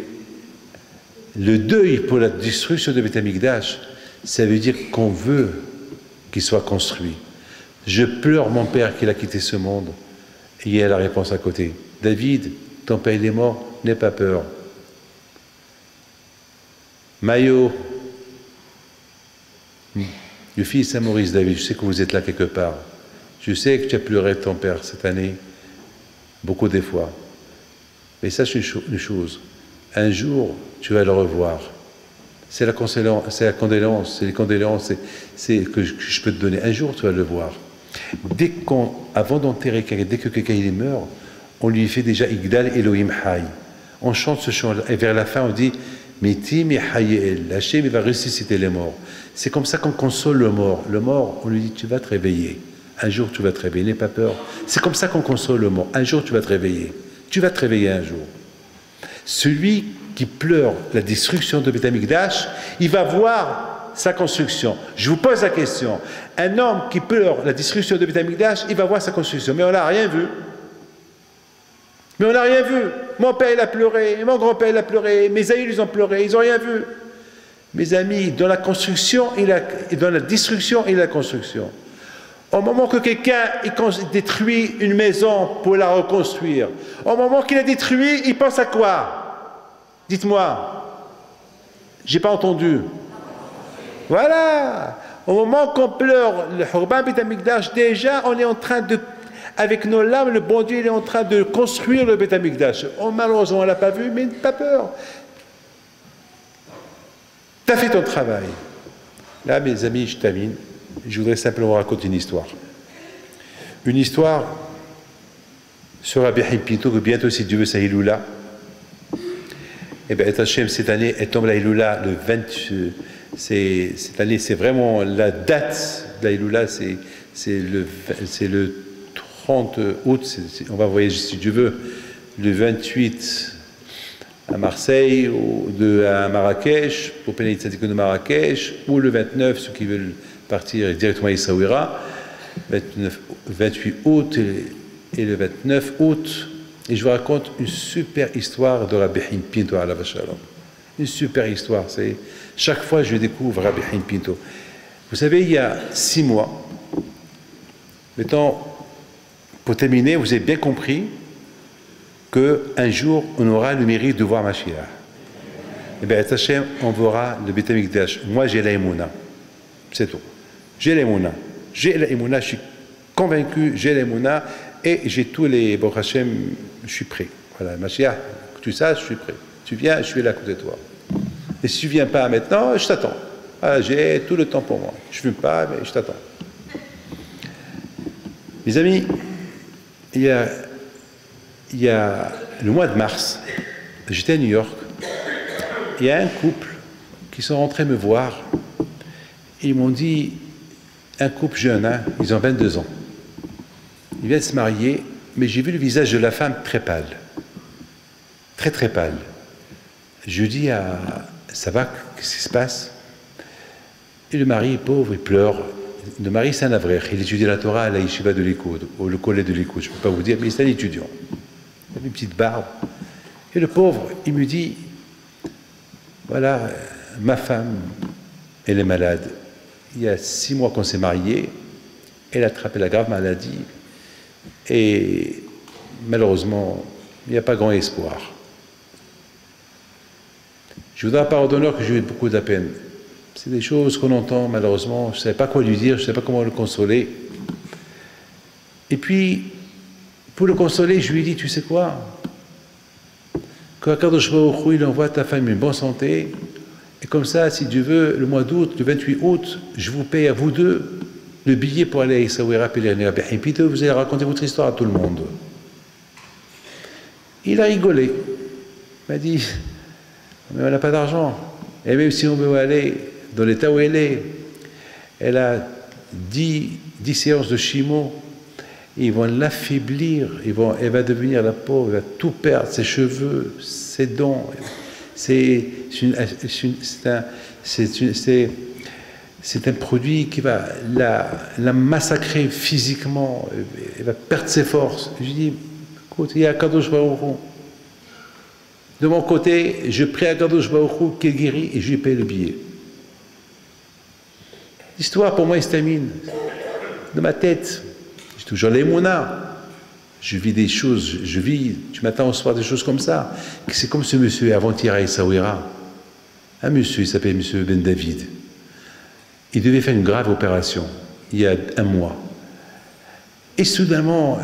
le deuil pour la destruction de Beth Amikdash, ça veut dire qu'on veut qu'il soit construit. Je pleure mon père qu'il a quitté ce monde. Et il y a la réponse à côté. David, ton père il est mort, n'aie pas peur. Mayo, le fils Saint-Maurice, David, je sais que vous êtes là quelque part. Je sais que tu as pleuré ton père cette année, beaucoup des fois. Mais sache une chose, un jour, tu vas le revoir. C'est la condoléance, c'est les condoléances que je peux te donner. Un jour, tu vas le voir. Avant d'enterrer quelqu'un, dès que quelqu'un il meurt, on lui fait déjà Igdal Elohim Hay. On chante ce chant et vers la fin on dit Miti mi Hayel, Hachem il va ressusciter les morts. C'est comme ça qu'on console le mort. Le mort, on lui dit tu vas te réveiller. Un jour tu vas te réveiller, n'aie pas peur. C'est comme ça qu'on console le mort. Un jour tu vas te réveiller. Tu vas te réveiller un jour. Celui qui pleure la destruction de Beth Amikdash, il va voir sa construction. Je vous pose la question. Un homme qui pleure la destruction de Beth Amikdash, il va voir sa construction. Mais on n'a rien vu. Mais on n'a rien vu. Mon père, il a pleuré. Mon grand-père, il a pleuré. Mes aïeux, ils ont pleuré. Ils n'ont rien vu. Mes amis, dans la construction, dans la destruction et la construction. Au moment que quelqu'un détruit une maison pour la reconstruire, au moment qu'il a détruit, il pense à quoi? Dites-moi. J'ai pas entendu. Voilà. Au moment qu'on pleure le Khurban Beth Amikdash, déjà on est en train de, avec nos larmes, le bon Dieu il est en train de construire le Beth Amikdash. Malheureusement on ne l'a pas vu, mais pas peur. Tu as fait ton travail. Là mes amis, je termine. Je voudrais simplement raconter une histoire. Une histoire sur Rabbi Haïm Pinto, que bientôt si Dieu veut sa Hiloula. Et bien Hachem cette année, elle tombe la Hiloula le 20... cette année, c'est vraiment la date de la Hiloula, c'est le 30 août, on va voyager si Dieu veut, le 28 à Marseille, ou à Marrakech, pour pénaliser de Marrakech, ou le 29, ceux qui veulent partir directement à Essaouira, 28 août et le 29 août. Et je vous raconte une super histoire de Rabbi Haïm Pinto à la Vachalom. Une super histoire. Chaque fois, je découvre Rabbi Haïm Pinto. Vous savez, il y a 6 mois, mettons, pour terminer, vous avez bien compris qu'un jour, on aura le mérite de voir Mashiach. Et bien, Hachem, on verra le Beit HaMikdash. Moi, j'ai la Emouna. C'est tout. J'ai la Emouna. J'ai la Emouna, je suis convaincu, j'ai la Emouna, et j'ai tous les... Bon, Hachem, je suis prêt. Voilà, Mashiach, que tu saches, je suis prêt. Tu viens, je suis là à côté de toi. Et si tu ne viens pas maintenant, je t'attends. Voilà, j'ai tout le temps pour moi. Je ne fume pas, mais je t'attends. Mes amis, il y a le mois de mars, j'étais à New York, il y a un couple qui sont rentrés me voir, et ils m'ont dit, un couple jeune, hein, ils ont 22 ans, ils viennent se marier, mais j'ai vu le visage de la femme très pâle, très très pâle. Je dis, ça va, qu'est-ce qui se passe? Et le mari, pauvre, il pleure. Le mari, c'est un avraire, il étudie la Torah à la yeshiva de l'Ikoud, au collège de l'Ikoud, je ne peux pas vous dire, mais c'est un étudiant. Il a une petite barbe. Et le pauvre, il me dit, voilà, ma femme, elle est malade. Il y a 6 mois qu'on s'est mariés, elle a attrapé la grave maladie, et malheureusement, il n'y a pas grand espoir. Je voudrais par d'honneur que j'ai eu beaucoup de peine. C'est des choses qu'on entend, malheureusement, je ne savais pas quoi lui dire, je ne savais pas comment le consoler. Et puis, pour le consoler, je lui ai dit, tu sais quoi? Quand Akadosh Baruch Hu, il envoie à ta femme une bonne santé, et comme ça, si Dieu veut, le mois d'août, le 28 août, je vous paye à vous deux le billet pour aller à Essaouira pèleriner à Rabbi Haïm Pinto, vous allez raconter votre histoire à tout le monde. Il a rigolé. Il m'a dit, mais on n'a pas d'argent. Et même si on veut aller dans l'état où elle a 10 séances de chimo, ils vont l'affaiblir, elle va devenir la pauvre, elle va tout perdre, ses cheveux, ses dents. C'est un produit qui va la massacrer physiquement, elle va perdre ses forces. Je dis, écoute, il y a Kadosh Baruch Hu. De mon côté, je prie à Kadosh Baruch Hu qui guérit et je lui paye le billet. L'histoire pour moi elle se termine de ma tête. J'ai toujours l'émouna. Je vis des choses, je vis du matin au soir des choses comme ça. C'est comme ce monsieur avant-hier à Essaouira. Un monsieur, il s'appelle monsieur Ben David. Il devait faire une grave opération il y a 1 mois. Et soudainement,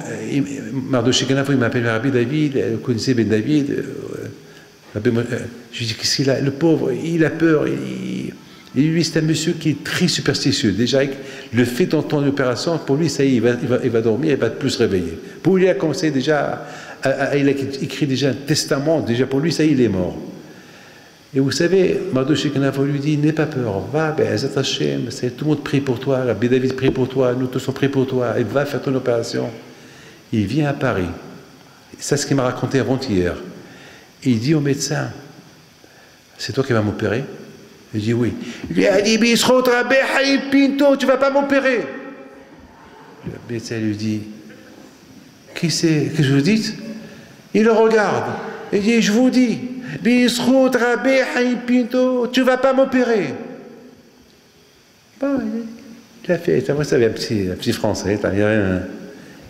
Mardoché Kanafo, il m'appelle Rabbi David, vous connaissez Ben David. Je lui dis, qu'est-ce qu'il a? Le pauvre, il a peur. Et lui, c'est un monsieur qui est très superstitieux. Déjà, le fait d'entendre l'opération, pour lui, ça y est, il va dormir, il va plus se réveiller. Pour lui, il a commencé déjà, il a écrit déjà un testament, déjà pour lui, ça y est, il est mort. Et vous savez, Mardoché Kanafo lui dit, n'aie pas peur, va, Ezat Hashem, tout le monde prie pour toi, Rabbi David prie pour toi, nous tous sommes pris pour toi, et va faire ton opération. Il vient à Paris. C'est ce qu'il m'a raconté avant-hier. Il dit au médecin, c'est toi qui vas m'opérer? Il dit oui. Il lui a dit, Bisrout Rabbi Haïm Pinto, tu ne vas pas m'opérer. Le médecin lui dit, qu'est-ce que vous dites? Il le regarde. Il dit, je vous dis, Bisrout Rabbi Haïm Pinto, tu ne vas pas m'opérer. Bon, il a fait, vous savez, un petit français,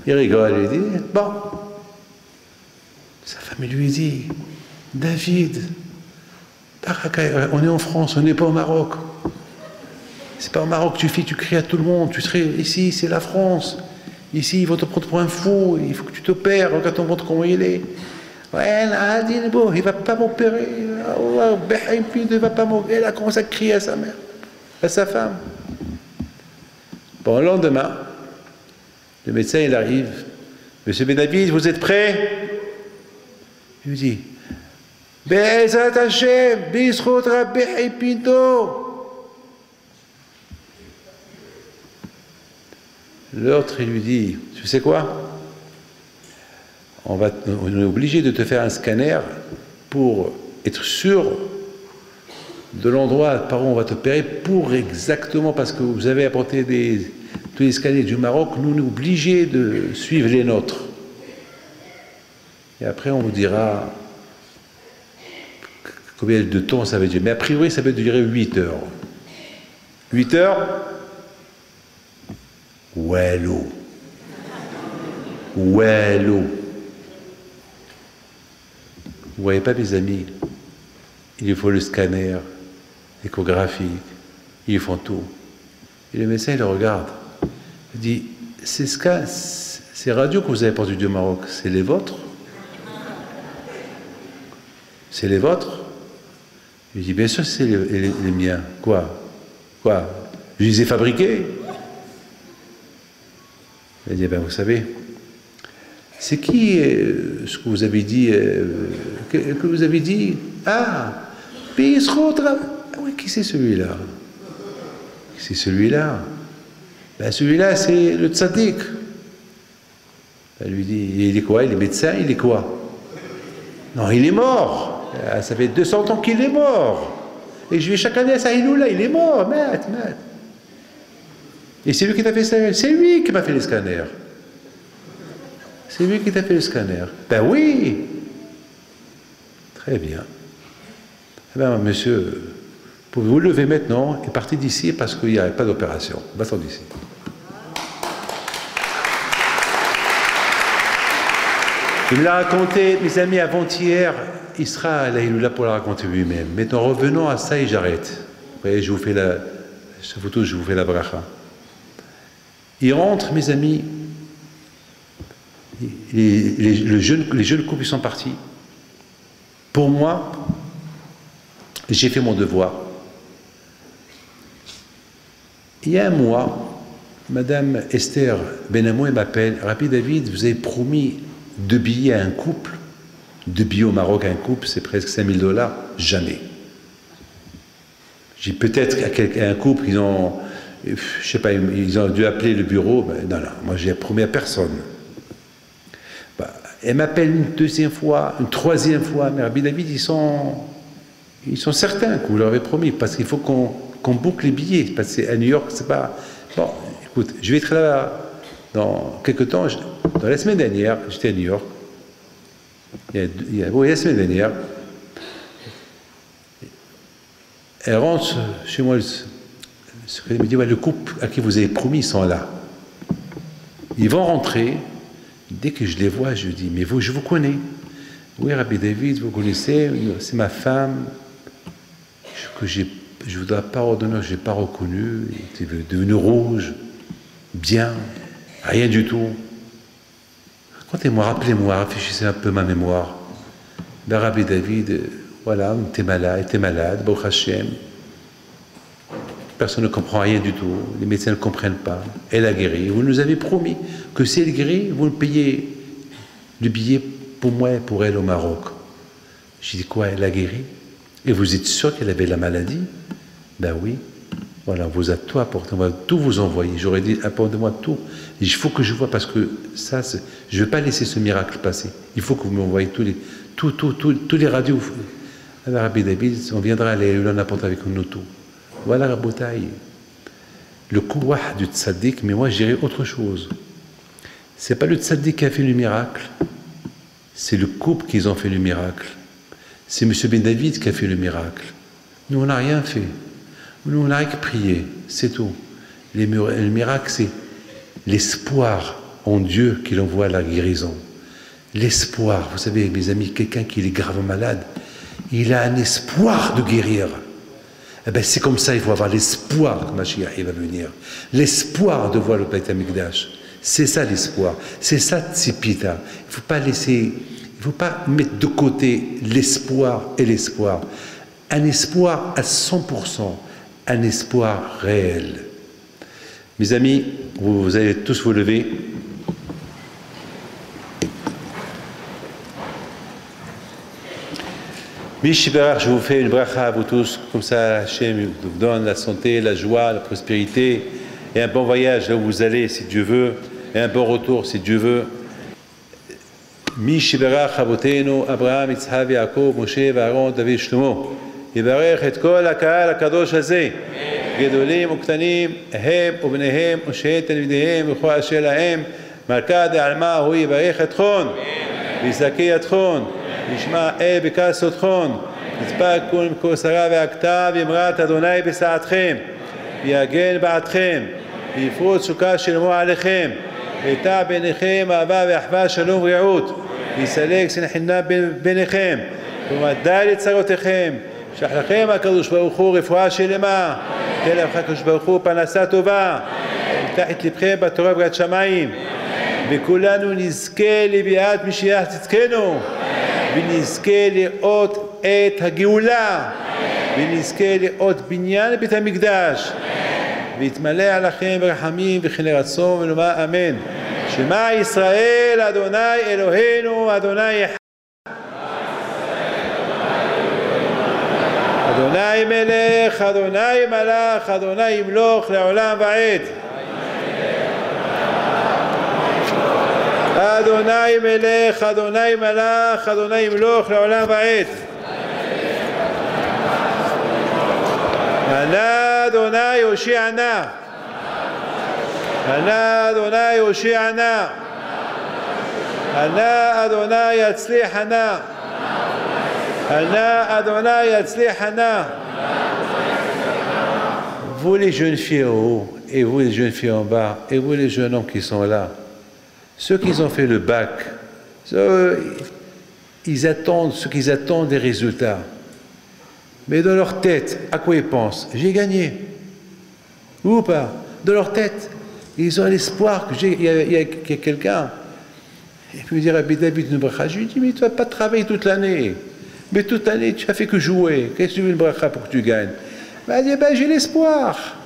il rigole, il dit, bon. Sa femme lui dit, David, on est en France, on n'est pas au Maroc. C'est pas au Maroc que tu cries à tout le monde. Tu serais ici, c'est la France. Ici, ils vont te prendre pour un fou. Il faut que tu t'opères. Regarde ton ventre comment il est. Ouais, il ne va pas m'opérer. Il ne va pas m'opérer. Elle a commencé à crier à sa mère, à sa femme. Bon, le lendemain, le médecin, il arrive. Monsieur Ben David, vous êtes prêt? Il lui dit, Be'ezat Hashem, Bisrout Rabbi Haïm Pinto. L'autre, il lui dit, tu sais quoi? On est obligé de te faire un scanner pour être sûr de l'endroit par où on va t'opérer pour exactement, parce que vous avez apporté tous les scanners du Maroc, nous on est obligés de suivre les nôtres. Et après on vous dira combien de temps ça va durer. Mais a priori ça va durer 8 heures. 8 heures? Wello. Wello. Vous voyez pas, mes amis, il faut le scanner, l'échographie, ils font tout. Et le médecin, il le regarde. Il dit, ces radios que vous avez portées du Maroc, c'est les vôtres? C'est les vôtres? Il dit, bien sûr, c'est les miens. Quoi? Je les ai fabriqués? Il dit, ben vous savez, c'est qui ce que vous avez dit que vous avez dit? Ah, oui, qui c'est celui-là? Qui c'est celui-là? Ben celui-là, c'est le tzaddik. Ben, lui dit, il est quoi? Il est médecin? Il est quoi? Non, il est mort. Ça fait 200 ans qu'il est mort. Et je vais chaque année à Sahiloula, il est mort, Matt. Et c'est lui qui t'a fait ça? C'est lui qui m'a fait les scanners. C'est lui qui t'a fait le scanner. Ben oui. Très bien. Eh bien, monsieur, pouvez-vous vous lever maintenant et partir d'ici parce qu'il n'y a pas d'opération. Va-t'en d'ici. Il me l'a raconté, mes amis, avant-hier. Il sera là, il est là pour la raconter lui-même. Maintenant, revenons à ça et j'arrête. Vous voyez, je vous fais la photo, je vous fais la bracha. Il rentre, mes amis. Les jeunes couples sont partis. Pour moi, j'ai fait mon devoir. Il y a un mois, Madame Esther Benamou m'appelle. Rabbi David, vous avez promis 2 billets à un couple. 2 billets au Maroc à un couple, c'est presque $5 000. Jamais. J'ai peut-être à un couple, ils ont, je sais pas, ils ont dû appeler le bureau. Ben, non, moi j'ai promis à personne. Elle m'appelle une 2e fois, une 3e fois, mais Rabbi David, ils sont certains que vous leur avez promis, parce qu'il faut qu'on boucle les billets, parce que à New York, c'est pas... Bon, écoute, je vais être là dans quelques temps. Dans la semaine dernière, j'étais à New York, oui, la semaine dernière, elle rentre chez moi, le secrétaire me dit, ouais, le couple à qui vous avez promis, ils sont là. Ils vont rentrer. Dès que je les vois, je dis, mais vous, je vous connais. Oui, Rabbi David, vous connaissez, c'est ma femme, que je ne vous dois pas ordonner, je n'ai pas reconnu, elle était devenue rouge, bien, rien du tout. Racontez-moi, rappelez-moi, réfléchissez un peu ma mémoire. Ben, Rabbi David, voilà, elle était malade, Baruch Hashem. Personne ne comprend rien du tout, les médecins ne comprennent pas. Elle a guéri. Vous nous avez promis que si elle guérit, vous me payez le billet pour moi et pour elle au Maroc. J'ai dit quoi, elle a guéri? Et vous êtes sûr qu'elle avait la maladie? Ben oui. Voilà, on vous a tout apporté, on va tout vous envoyer. J'aurais dit, apportez-moi tout. Il faut que je vois, parce que ça, je ne vais pas laisser ce miracle passer. Il faut que vous m'envoyez tous les radios. Alors, Rabbi David, on viendra aller, on apporte avec nous tout. Voilà, Rabotaï, le kouwah du tzaddik, mais moi je dirais autre chose. C'est pas le tzaddik qui a fait le miracle, c'est le couple qui ont fait le miracle. C'est M. Ben David qui a fait le miracle. Nous, on n'a rien fait. Nous, on n'a rien que prié, c'est tout. Le miracle, c'est l'espoir en Dieu qu'il envoie la guérison. L'espoir, vous savez, mes amis, quelqu'un qui est gravement malade, il a un espoir de guérir. Eh bien, c'est comme ça, il faut avoir l'espoir que Mashiach va venir. L'espoir de voir le Beit HaMikdash. C'est ça l'espoir. C'est ça Tzipita. Il ne faut pas mettre de côté l'espoir et l'espoir. Un espoir à 100%. Un espoir réel. Mes amis, vous allez tous vous lever. Mishibarach, je vous fais une bracha à vous tous, comme ça Hachem vous donne la santé, la joie, la prospérité, et un bon voyage là où vous allez, si Dieu veut, et un bon retour, si Dieu veut. מי שברך אבותינו, אברהם, יצחק ויעקב, משה ואהרון, דוד ושלמה, יברך את כל הקהל הקדוש הזה, גדולים וקטנים, הם ובניהם ושהם תלמידיהם וכל אשר להם, מלכה דעלמא הוא יברך אתכון, ויזכה ידכון, ישמע בקס אותכון, יצפק כל שרה והכתב, ימרת אדוני בסעתכם, ויגן בעדכם, ויפרוץ שוקה שלמו עליכם, ויטע ביניכם אהבה ואחווה שלום ורעות, ויסלק שנאה ביניכם, ומדי לצרותיכם, שלח לכם הקדוש ברוך הוא רפואה שלמה, תן לכם הקדוש ברוך הוא פרנסה טובה, יפתח את לבכם בתורה וביראת שמיים, וכולנו נזכה לביאת משיח צדקנו, ונזכה לראות את הגאולה, ונזכה לראות בניין בית המקדש, ויתמלא עליכם ברחמים וכן רצון, ונאמר אמן. שמע ישראל אדוני אלוהינו אדוני אחד. אדוני מלך, אדוני מלך, אדוני ימלוך לעולם ועד. אדוני מלך, אדוני מלך, אדוני ימלוך לעולם ועד. ענה אדוני הושיענה. ענה אדוני הושיענה. ענה אדוני יצליחנה. ענה אדוני יצליחנה. Vous les jeunes filles en haut, et vous les jeunes filles en bas, et vous les jeunes hommes qui sont là, ceux qui ont fait le bac, ils attendent, ceux qui attendent des résultats. Mais dans leur tête, à quoi ils pensent? J'ai gagné. Ou pas? Dans leur tête, ils ont l'espoir qu'il y a quelqu'un. Et puis il me dit, Rabbi David, une bracha. Je lui dis, mais tu ne vas pas travailler toute l'année. Mais toute l'année, tu n'as fait que jouer. Qu'est-ce que tu veux une bracha pour que tu gagnes? Il m'a dit, ben, j'ai l'espoir.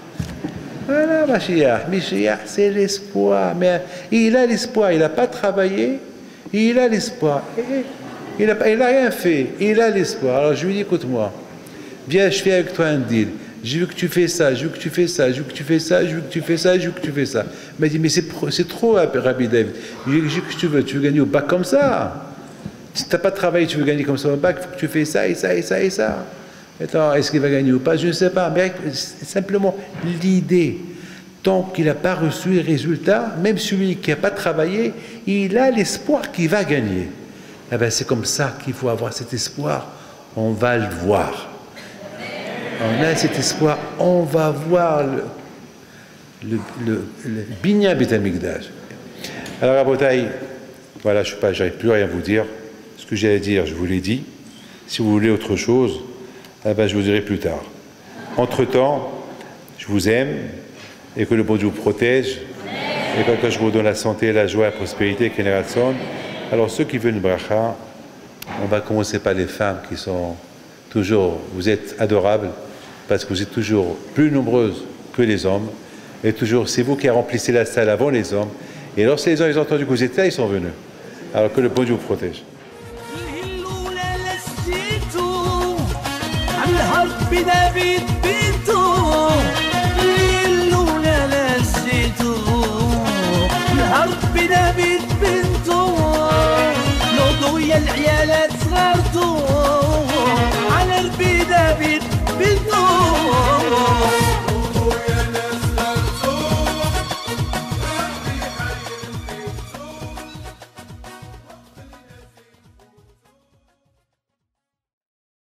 Voilà, Mashiach. Mashiach, c'est l'espoir. Mais il a l'espoir. Il n'a pas travaillé. Il a l'espoir. Il n'a rien fait. Il a l'espoir. Alors je lui dis, écoute-moi. Viens, je fais avec toi un deal. Je veux que tu fais ça, je veux que tu fais ça, je veux que tu fais ça, je veux que tu fais ça, je veux que tu fais ça. Il m'a dit, mais c'est trop, Rabbi David. Je lui ai dit, qu'est-ce que tu veux gagner au bac comme ça? Si tu n'as pas travaillé, tu veux gagner comme ça au bac, il faut que tu fais ça et ça et ça et ça. Attends, est-ce qu'il va gagner ou pas? Je ne sais pas. Mais simplement, l'idée, tant qu'il n'a pas reçu les résultats, même celui qui n'a pas travaillé, il a l'espoir qu'il va gagner. Eh bien, c'est comme ça qu'il faut avoir cet espoir. On va le voir. On a cet espoir, on va voir le Binyan Beit HaMikdash. Alors, Rabotai, voilà, je n'arrive plus à rien vous dire. Ce que j'ai à dire, je vous l'ai dit. Si vous voulez autre chose, eh ben, je vous dirai plus tard. Entre-temps, je vous aime et que le bon Dieu vous protège. Et quand je vous donne la santé, la joie, la prospérité, Keneratson. Alors, ceux qui veulent une bracha, on va commencer par les femmes qui sont toujours, vous êtes adorables parce que vous êtes toujours plus nombreuses que les hommes et toujours c'est vous qui remplissez la salle avant les hommes et lorsque les hommes ils ont entendu que vous étiez là, ils sont venus. Alors que le bon Dieu vous protège. العيالات صغرتو